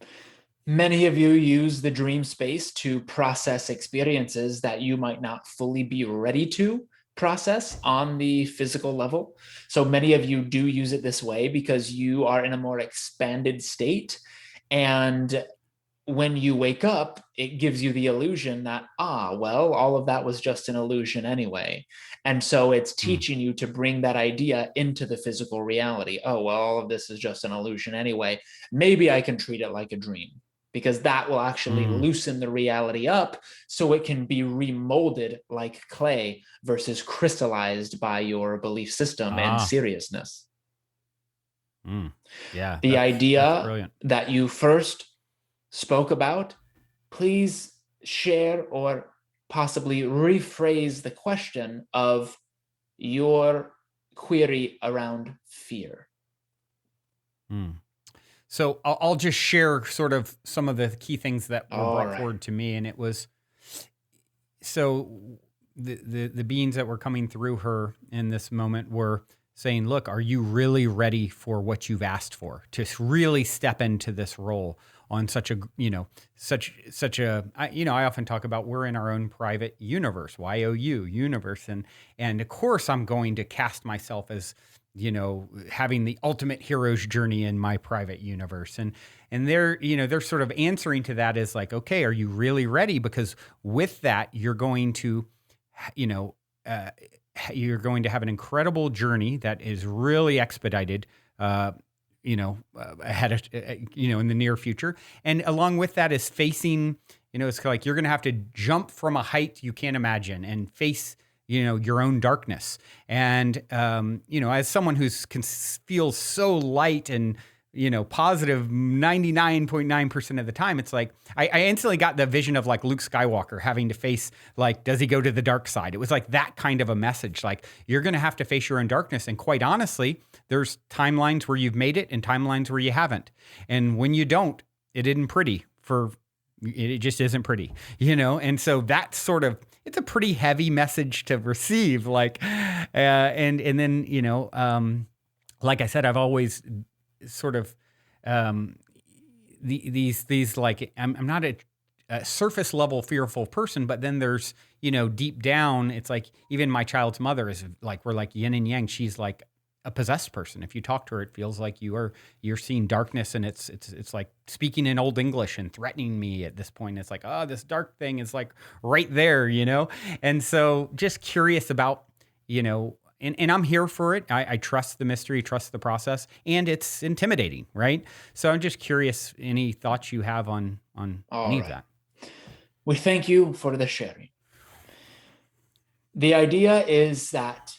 Many of you use the dream space to process experiences that you might not fully be ready to process on the physical level. So many of you do use it this way because you are in a more expanded state. And when you wake up, it gives you the illusion that, well, all of that was just an illusion anyway. And so it's teaching you to bring that idea into the physical reality. Oh, well, all of this is just an illusion anyway. Maybe I can treat it like a dream, because that will actually loosen the reality up so it can be remolded like clay versus crystallized by your belief system and seriousness. Yeah. The That's idea brilliant. that you first spoke about, please share or possibly rephrase the question of your query around fear. So I'll just share sort of some of the key things that were All brought right. forward to me, and it was so the beings that were coming through her in this moment were saying, "Look, are you really ready for what you've asked for? To really step into this role on such a such a I often talk about we're in our own private universe, universe, and of course I'm going to cast myself as having the ultimate hero's journey in my private universe, and they're sort of answering to that as like, okay, are you really ready? Because with that, you're going to, you know, uh, you're going to have an incredible journey that is really expedited. Ahead of, in the near future. And along with that is facing, it's like you're going to have to jump from a height you can't imagine and face, your own darkness. And, as someone who's feels so light and, positive 99.9% of the time, it's like I instantly got the vision of like Luke Skywalker having to face, like, does he go to the dark side? It was like that kind of a message. Like, you're going to have to face your own darkness. And quite honestly, there's timelines where you've made it and timelines where you haven't. And when you don't, it isn't pretty it just isn't pretty, And so that's sort of, it's a pretty heavy message to receive. Like, and then, like I said, I've always sort of these like I'm not a surface level fearful person, but then there's deep down it's like even my child's mother is like we're like yin and yang. She's like a possessed person. If you talk to her, it feels like you're seeing darkness, and it's like speaking in old English and threatening me at this point. It's like, oh, this dark thing is like right there, And so just curious about and I'm here for it. I trust the mystery, trust the process, and it's intimidating, right? So I'm just curious, any thoughts you have on any of that? We thank you for the sharing. The idea is that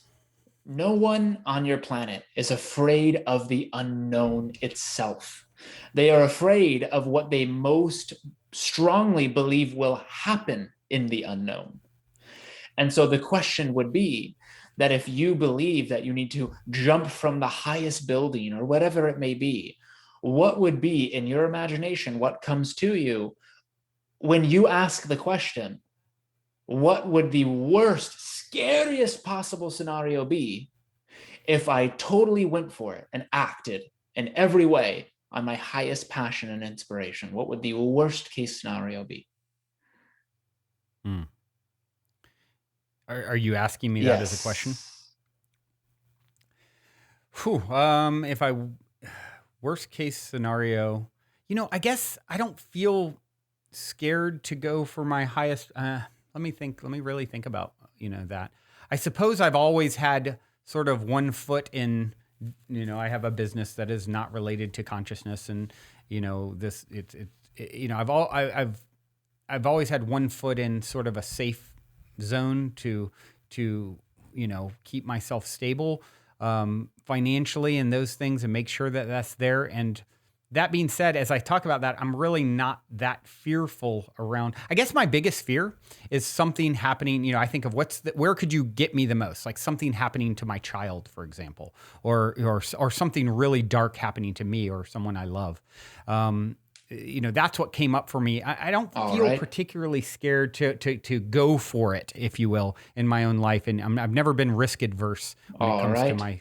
no one on your planet is afraid of the unknown itself. They are afraid of what they most strongly believe will happen in the unknown. And so the question would be, that if you believe that you need to jump from the highest building or whatever it may be, what would be in your imagination, what comes to you when you ask the question, what would the worst, scariest possible scenario be if I totally went for it and acted in every way on my highest passion and inspiration? What would the worst case scenario be? Are you asking me that as a question? Whew, if I worst case scenario, I guess I don't feel scared to go for my highest. Let me really think about that. I suppose I've always had sort of one foot in. I have a business that is not related to consciousness, and this I've always had one foot in sort of a safe zone to keep myself stable financially and those things, and make sure that that's there. And that being said, as I talk about that, I'm really not that fearful around. I guess my biggest fear is something happening. I think of where could you get me the most? Like something happening to my child, for example, or something really dark happening to me or someone I love. That's what came up for me. I don't feel particularly scared to go for it, if you will, in my own life. And I've never been risk adverse when it comes to my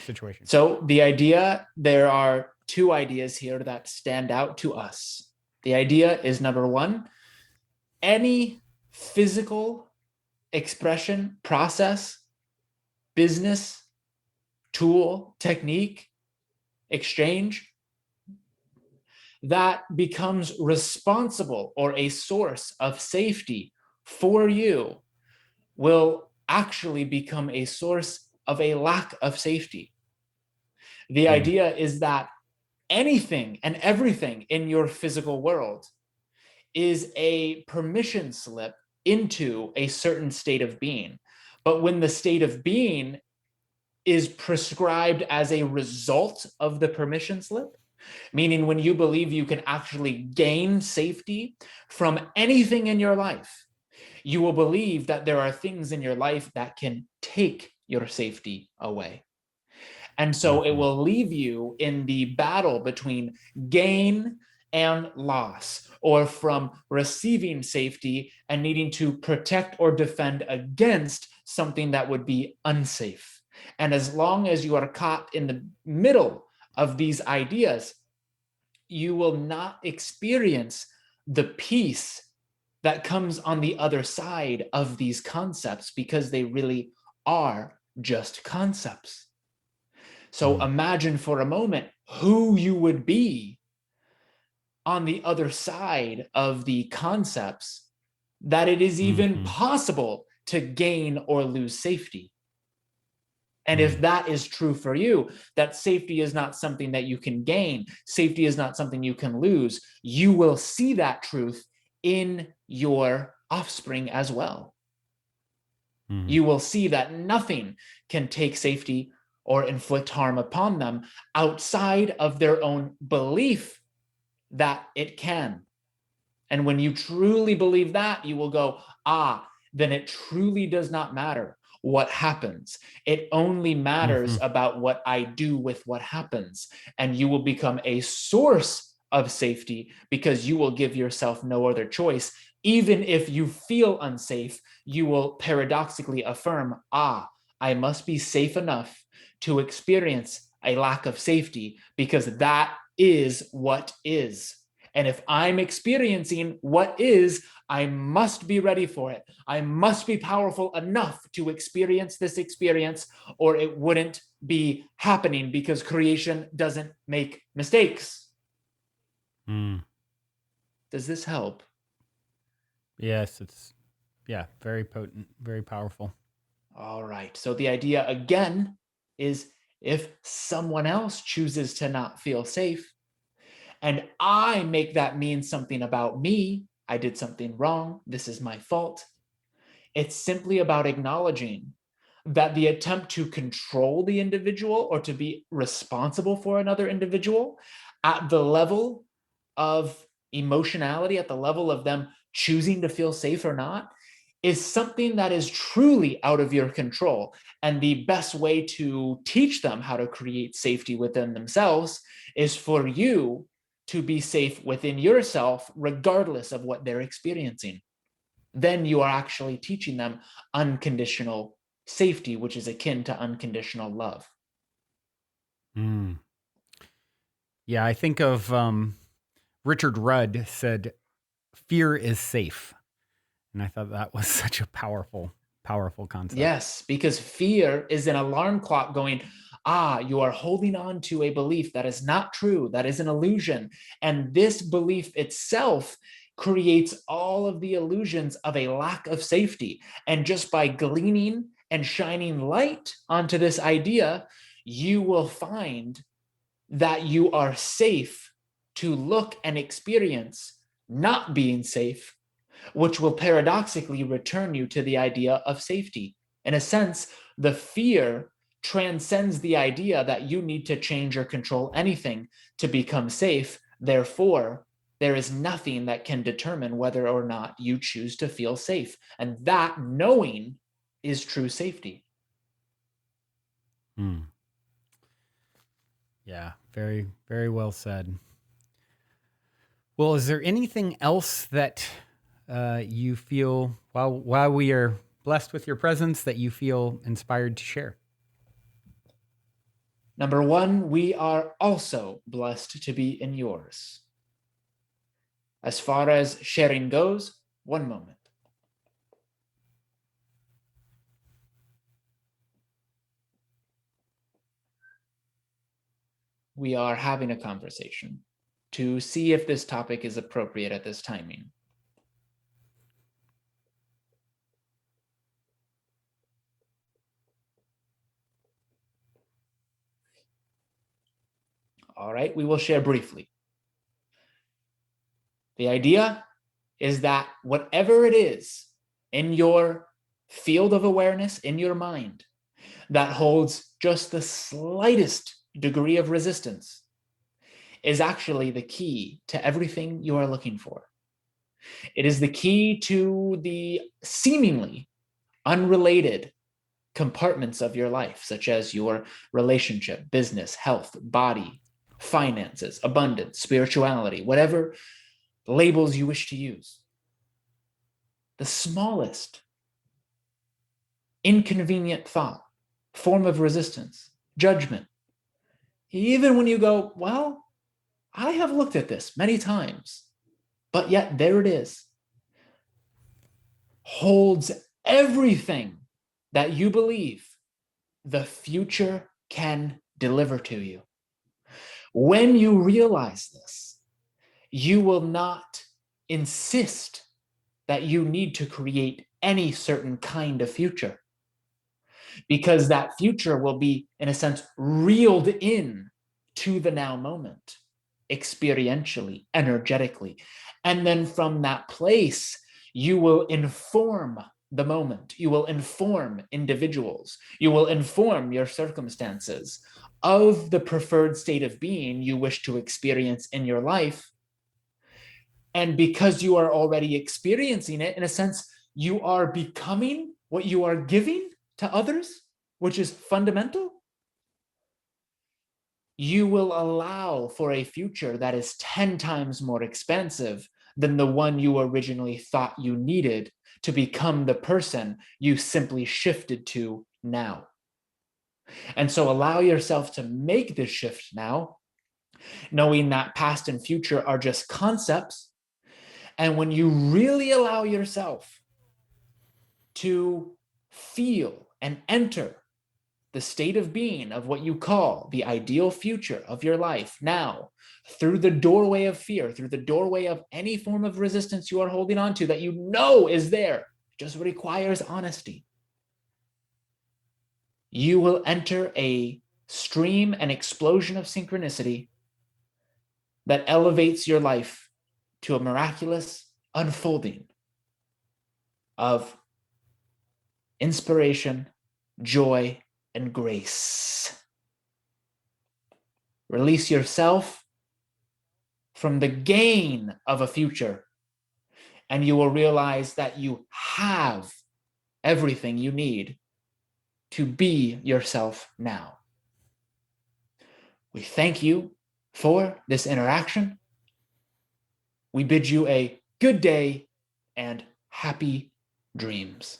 situation. So there are two ideas here that stand out to us. The idea is, number one, any physical expression, process, business, tool, technique, exchange that becomes responsible or a source of safety for you will actually become a source of a lack of safety. The idea is that anything and everything in your physical world is a permission slip into a certain state of being. But when the state of being is prescribed as a result of the permission slip, meaning when you believe you can actually gain safety from anything in your life, you will believe that there are things in your life that can take your safety away. And so it will leave you in the battle between gain and loss, or from receiving safety and needing to protect or defend against something that would be unsafe. And as long as you are caught in the middle of these ideas, you will not experience the peace that comes on the other side of these concepts, because they really are just concepts. So imagine for a moment who you would be on the other side of the concepts that it is even possible to gain or lose safety. And if that is true for you, that safety is not something that you can gain, safety is not something you can lose, you will see that truth in your offspring as well. You will see that nothing can take safety or inflict harm upon them outside of their own belief that it can. And when you truly believe that, you will go, then it truly does not matter what happens. It only matters about what I do with what happens. And you will become a source of safety, because you will give yourself no other choice. Even if you feel unsafe, you will paradoxically affirm, I must be safe enough to experience a lack of safety, because that is what is. And if I'm experiencing what is, I must be ready for it. I must be powerful enough to experience this experience, or it wouldn't be happening, because creation doesn't make mistakes. Does this help? Yes, it's very potent, very powerful. All right. So the idea again is, if someone else chooses to not feel safe, and I make that mean something about me, I did something wrong, this is my fault, it's simply about acknowledging that the attempt to control the individual or to be responsible for another individual at the level of emotionality, at the level of them choosing to feel safe or not, is something that is truly out of your control. And the best way to teach them how to create safety within themselves is for you to be safe within yourself, regardless of what they're experiencing. Then you are actually teaching them unconditional safety, which is akin to unconditional love. Yeah, I think of Richard Rudd said, "Fear is safe," and I thought that was such a powerful concept. Yes, because fear is an alarm clock going, you are holding on to a belief that is not true, that is an illusion. And this belief itself creates all of the illusions of a lack of safety. And just by gleaning and shining light onto this idea, you will find that you are safe to look and experience not being safe, which will paradoxically return you to the idea of safety. In a sense, the fear transcends the idea that you need to change or control anything to become safe. Therefore, there is nothing that can determine whether or not you choose to feel safe. And that knowing is true safety. Yeah, very, very well said. Well, is there anything else that you feel, while we are blessed with your presence, that you feel inspired to share? Number one, we are also blessed to be in yours. As far as sharing goes, one moment. We are having a conversation to see if this topic is appropriate at this timing. All right, we will share briefly. The idea is that whatever it is in your field of awareness, in your mind, that holds just the slightest degree of resistance is actually the key to everything you are looking for. It is the key to the seemingly unrelated compartments of your life, such as your relationship, business, health, body, finances, abundance, spirituality, whatever labels you wish to use. The smallest inconvenient thought, form of resistance, judgment, even when you go, well, I have looked at this many times, but yet there it is, holds everything that you believe the future can deliver to you. When you realize this, you will not insist that you need to create any certain kind of future, because that future will be, in a sense, reeled in to the now moment, experientially, energetically. And then from that place, you will inform the moment. You will inform individuals. You will inform your circumstances of the preferred state of being you wish to experience in your life. And because you are already experiencing it, in a sense, you are becoming what you are giving to others, which is fundamental. You will allow for a future that is 10 times more expansive than the one you originally thought you needed to become the person you simply shifted to now. And so allow yourself to make this shift now, knowing that past and future are just concepts. And when you really allow yourself to feel and enter the state of being of what you call the ideal future of your life now, through the doorway of fear, through the doorway of any form of resistance you are holding on to that you know is there, just requires honesty, you will enter a stream and explosion of synchronicity that elevates your life to a miraculous unfolding of inspiration, joy, and grace. Release yourself from the gain of a future, and you will realize that you have everything you need to be yourself now. We thank you for this interaction. We bid you a good day and happy dreams.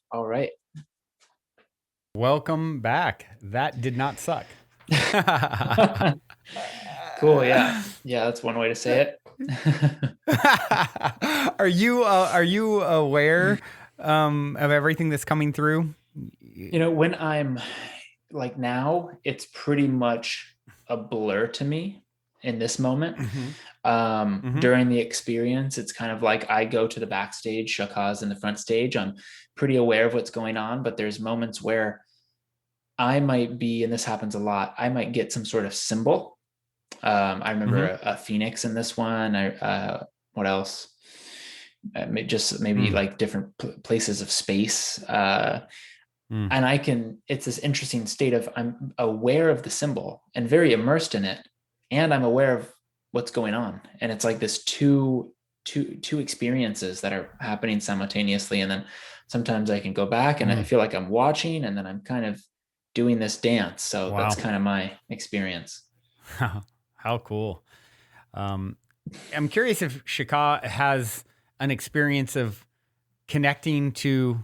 All right. Welcome back. That did not suck. Cool. Yeah. Yeah. That's one way to say it. Are you aware of everything that's coming through? You know, when I'm like now, it's pretty much a blur to me in this moment. During the experience, it's kind of like I go to the backstage, Shaka's in the front stage. I'm pretty aware of what's going on, but there's moments where I might be, and this happens a lot, I might get some sort of symbol. I remember a phoenix in this one. What else? Just maybe like different places of space. And it's this interesting state of I'm aware of the symbol and very immersed in it. And I'm aware of what's going on. And it's like this two experiences that are happening simultaneously. And then sometimes I can go back and I feel like I'm watching, and then I'm kind of doing this dance. So that's kind of my experience. How cool. I'm curious if Shaka has an experience of connecting to,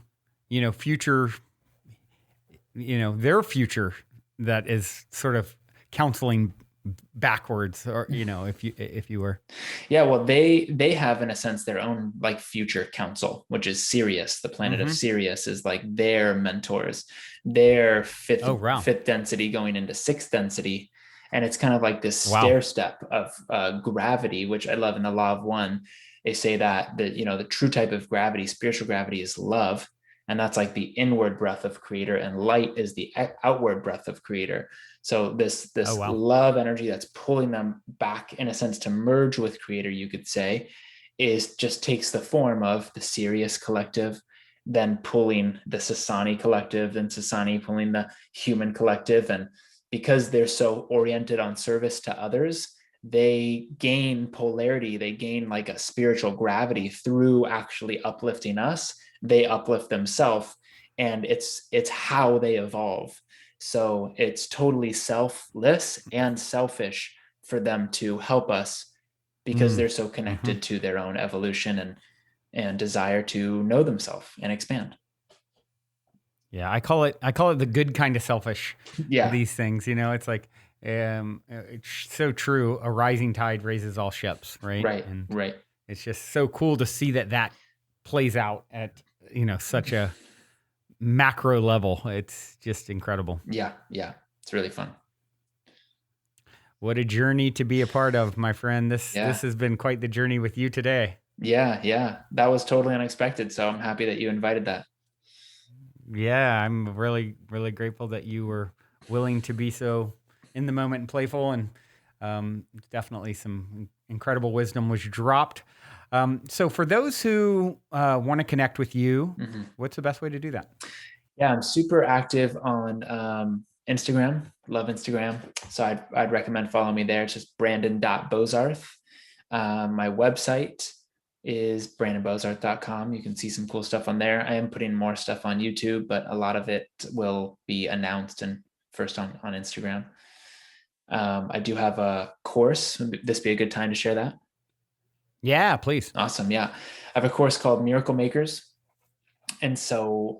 future, their future that is sort of counseling backwards, or if you were. Yeah, well, they have, in a sense, their own like future council, which is Sirius. The planet of Sirius is like their mentors, their fifth density going into sixth density. And it's kind of like this stair step of gravity, which I love. In the law of one, they say that the true type of gravity, spiritual gravity, is love. And that's like the inward breath of creator, and light is the outward breath of creator. So this love energy that's pulling them back, in a sense, to merge with creator, you could say, just takes the form of the Sirius collective, then pulling the Sasani collective, and Sasani pulling the human collective. And because they're so oriented on service to others, they gain polarity, they gain like a spiritual gravity through actually uplifting us. They uplift themselves, and it's how they evolve. So it's totally selfless and selfish for them to help us because Mm. they're so Hmm. connected to their own evolution and desire to know themselves and expand. Yeah, I call it the good kind of selfish of Yeah, these things. It's like it's so true. A rising tide raises all ships, right? right, And right. it's just so cool to see that plays out at such a macro level. It's just incredible. Yeah, yeah. It's really fun. What a journey to be a part of, my friend. This Yeah. has been quite the journey with you today. Yeah, yeah. That was totally unexpected. So I'm happy that you invited that. Yeah, I'm really, really grateful that you were willing to be so in the moment and playful, and definitely some incredible wisdom was dropped. So, for those who want to connect with you, Mm-hmm. what's the best way to do that? Yeah, I'm super active on Instagram. Love Instagram. So I'd recommend following me there. It's just brandon.bozarth. My website is brandonbozarth.com. You can see some cool stuff on there. I am putting more stuff on YouTube, but a lot of it will be announced and first on Instagram. I do have a course. Would this be a good time to share that? Yeah, please. Awesome. Yeah. I have a course called Miracle Makers. And so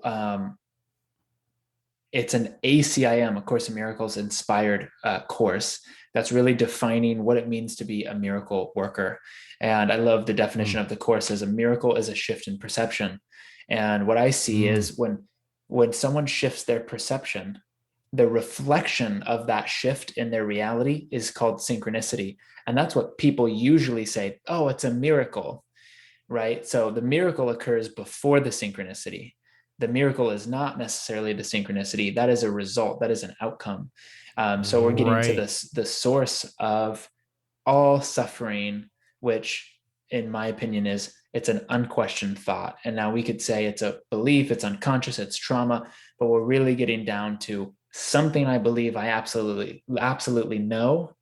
it's an ACIM, A Course in Miracles inspired course that's really defining what it means to be a miracle worker. And I love the definition Mm, of the course as a miracle is a shift in perception. And what I see mm, is when someone shifts their perception, the reflection of that shift in their reality is called synchronicity. And that's what people usually say, oh, it's a miracle, right? So the miracle occurs before the synchronicity. The miracle is not necessarily the synchronicity. That is a result. That is an outcome. So we're getting to right. the source of all suffering, which in my opinion is it's an unquestioned thought. And now we could say it's a belief, it's unconscious, it's trauma, but we're really getting down to something I believe I absolutely know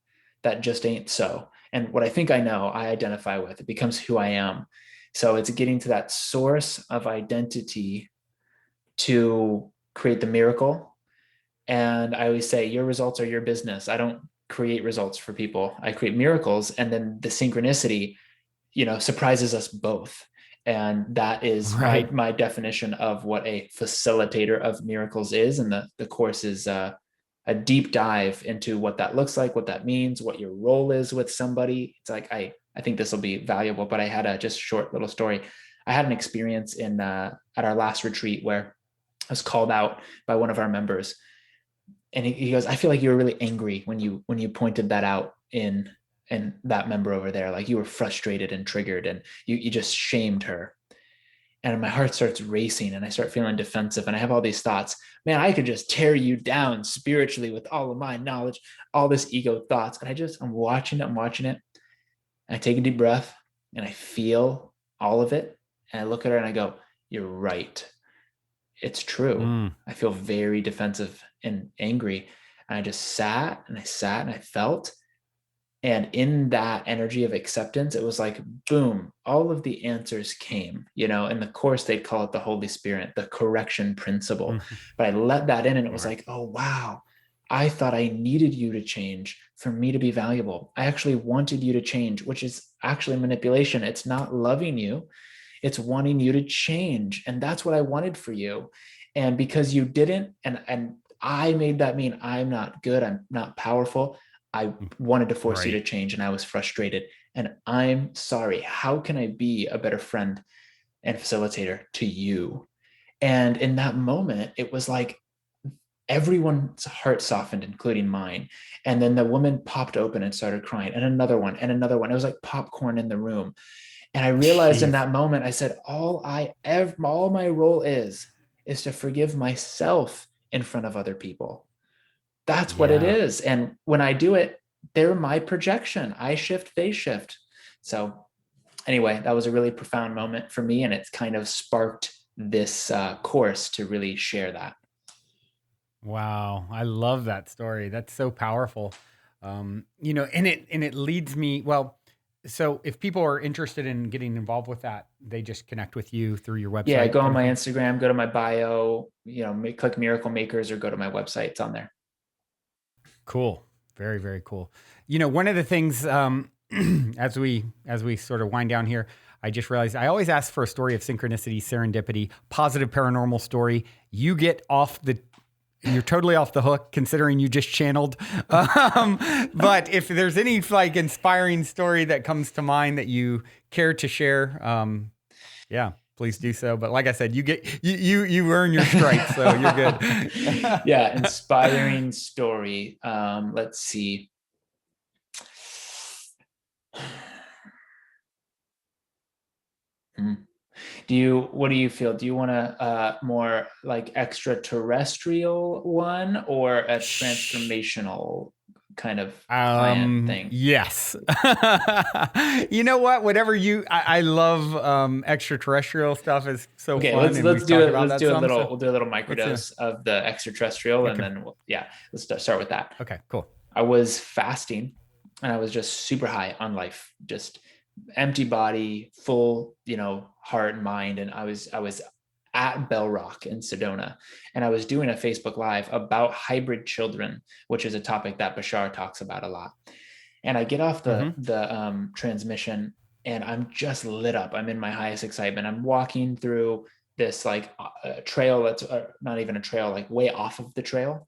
that just ain't so. And what I think I know, I identify with. It becomes who I am. So it's getting to that source of identity to create the miracle. And I always say, your results are your business. I don't create results for people. I create miracles. And then the synchronicity, surprises us both. And that is my Right. my definition of what a facilitator of miracles is. And the course is a deep dive into what that looks like, what that means, what your role is with somebody. It's like I think this will be valuable. But I had a just short little story. I had an experience in at our last retreat where I was called out by one of our members, and he goes, "I feel like you were really angry when you pointed that out in that member over there, like you were frustrated and triggered, and you just shamed her." And my heart starts racing, and I start feeling defensive, and I have all these thoughts. Man, I could just tear you down spiritually with all of my knowledge, all this ego thoughts, and I'm watching it, and I take a deep breath, and I feel all of it, and I look at her and I go, "You're right. It's true." Mm, I feel very defensive and angry. And I just sat and I sat and I felt. And in that energy of acceptance, it was like, boom, all of the answers came. In the course, they'd call it the Holy Spirit, the correction principle. mhm. But I let that in and it was Right. like, oh, wow, I thought I needed you to change for me to be valuable. I actually wanted you to change, which is actually manipulation. It's not loving you, it's wanting you to change. And that's what I wanted for you. And because you didn't, and I made that mean I'm not good, I'm not powerful. I Mm, wanted to force you to right. change and I was frustrated. And I'm sorry. How can I be a better friend and facilitator to you? And in that moment, it was like everyone's heart softened, including mine. And then the woman popped open and started crying, and another one, and another one. It was like popcorn in the room. And I realized in Jeez. that moment, I said, all my role is to forgive myself in front of other people. That's what it Yeah. is. And when I do it, they're my projection. I shift, they shift. So anyway, that was a really profound moment for me. And it's kind of sparked this course to really share that. Wow. I love that story. That's so powerful. And it leads me, well, so if people are interested in getting involved with that, they just connect with you through your Yeah, website go on kind of my thing. Instagram, go to my bio, click Miracle Makers or go to my website. It's on there. Cool. Very, very cool. One of the things, as we sort of wind down here, I just realized I always ask for a story of synchronicity, serendipity, positive paranormal story. You're totally off the hook considering you just channeled. But if there's any like inspiring story that comes to mind that you care to share, yeah, please do so. But like I said, you earn your stripes, so you're good. Yeah, inspiring story. Let's see. Hmm. What do you feel? Do you want a more like extraterrestrial one or a transformational kind of client thing? Yes. You know what? I love extraterrestrial stuff. Is so Okay, fun, and let's we've do talked it. about Let's that do a some. little. So We'll do a little let's microdose of the extraterrestrial, and okay. then yeah, let's start with that. Okay, cool. I was fasting, and I was just super high on life, just empty body, full, heart and mind, and I was at Bell Rock in Sedona, and I was doing a Facebook Live about hybrid children, which is a topic that Bashar talks about a lot. And I get off the transmission, and I'm just lit up. I'm in my highest excitement. I'm walking through this like trail that's not even a trail, like way off of the trail.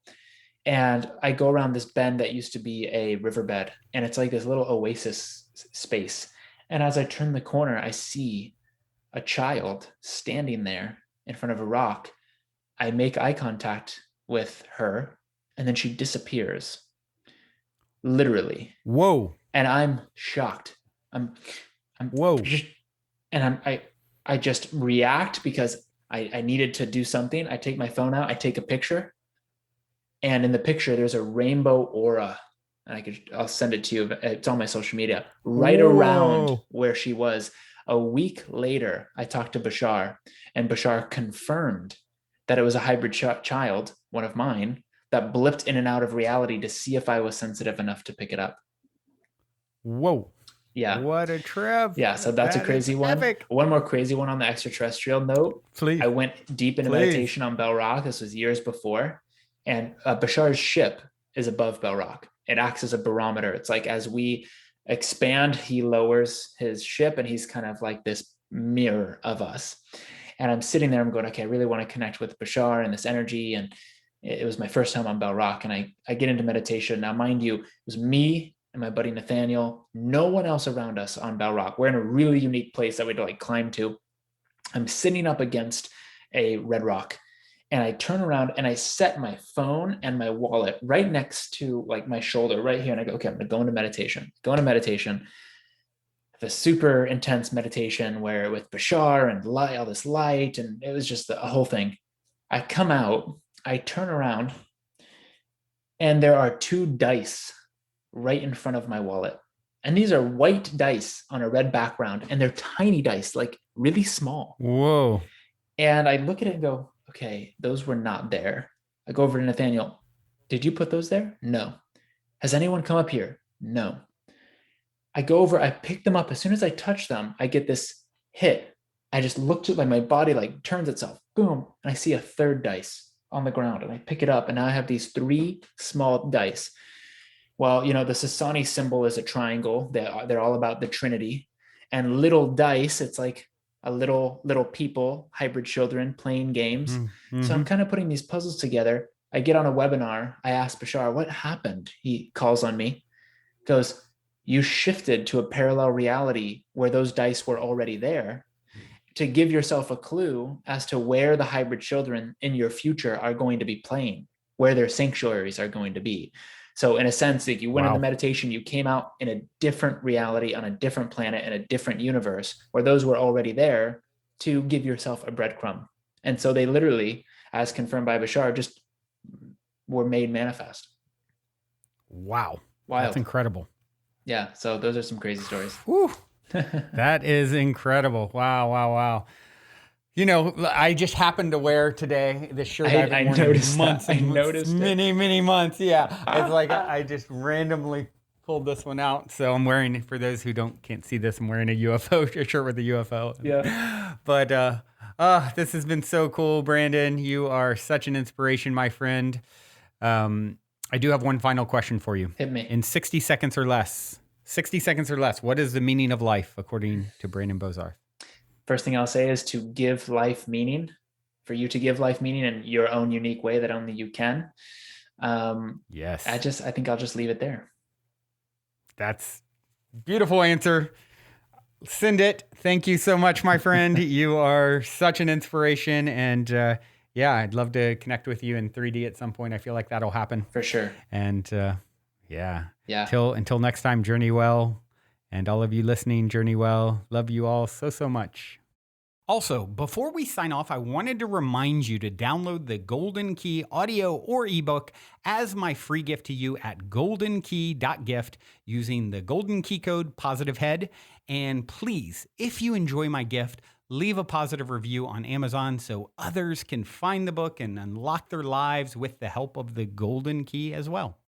And I go around this bend that used to be a riverbed, and it's like this little oasis space. And as I turn the corner, I see a child standing there in front of a rock. I make eye contact with her, and then she disappears, literally. Whoa. And I'm shocked. I'm Whoa. and I just react because I needed to do something. I take my phone out, I take a picture, and in the picture there's a rainbow aura. And I'll send it to you. It's on my social media, right around Whoa. where she was. A week later, I talked to Bashar, and Bashar confirmed that it was a hybrid child, one of mine, that blipped in and out of reality to see if I was sensitive enough to pick it up. Whoa. Yeah. What a trip. Yeah, so that's a That is crazy one. epic. One more crazy one on the extraterrestrial note. Please. I went deep into meditation on Bell Rock. This was years before. And Bashar's ship is above Bell Rock. It acts as a barometer. It's like as we expand, he lowers his ship, and he's kind of like this mirror of us. And I'm sitting there, I'm going, okay, I really want to connect with Bashar and this energy. And it was my first time on Bell Rock. And I get into meditation. Now, mind you, it was me and my buddy Nathaniel, no one else around us on Bell Rock. We're in a really unique place that we'd like climb to. I'm sitting up against a red rock, and I turn around and I set my phone and my wallet right next to like my shoulder right here. And I go, okay, I'm going to go into meditation. The super intense meditation where with Bashar and light, all this light, and it was just a whole thing. I come out, I turn around, and there are two dice right in front of my wallet. And these are white dice on a red background, and they're tiny dice, like really small. Whoa. And I look at it and go, okay, those were not there. I go over to Nathaniel. Did you put those there? No. Has anyone come up here? No. I go over, I pick them up. As soon as I touch them, I get this hit. I just looked at like my body like turns itself, boom, and I see a third dice on the ground, and I pick it up, and now I have these three small dice. Well, the Sasani symbol is a triangle. They're all about the Trinity. And little dice, it's like a little people, hybrid children playing games. Mm-hmm. So I'm kind of putting these puzzles together. I get on a webinar. I ask Bashar, what happened? He calls on me, goes, you shifted to a parallel reality where those dice were already there to give yourself a clue as to where the hybrid children in your future are going to be playing, where their sanctuaries are going to be. So in a sense, if you went into meditation, you came out in a different reality on a different planet in a different universe where those were already there to give yourself a breadcrumb. And so they literally, as confirmed by Bashar, just were made manifest. Wow. Wild. That's incredible. Yeah. So those are some crazy stories. Whew. That is incredible. Wow. I just happened to wear today this shirt I've I been wearing noticed months that. I and months, noticed many months. Yeah, it's like I just randomly pulled this one out. So I'm wearing, for those who can't see this, I'm wearing a UFO a shirt with a UFO. Yeah. But this has been so cool, Brandon. You are such an inspiration, my friend. I do have one final question for you. Hit me. In 60 seconds or less, what is the meaning of life according to Brandon Bozarth? First thing I'll say is to give life meaning, for you to give life meaning in your own unique way that only you can. Yes. I think I'll just leave it there. That's beautiful answer. Send it. Thank you so much, my friend. You are such an inspiration. And I'd love to connect with you in 3D at some point. I feel like that'll happen. For sure. And Yeah. Until next time, journey well. And all of you listening, journey well. Love you all so much. Also, before we sign off, I wanted to remind you to download the Golden Key audio or ebook as my free gift to you at goldenkey.gift using the Golden Key code POSITIVEHEAD. And please, if you enjoy my gift, leave a positive review on Amazon so others can find the book and unlock their lives with the help of the Golden Key as well.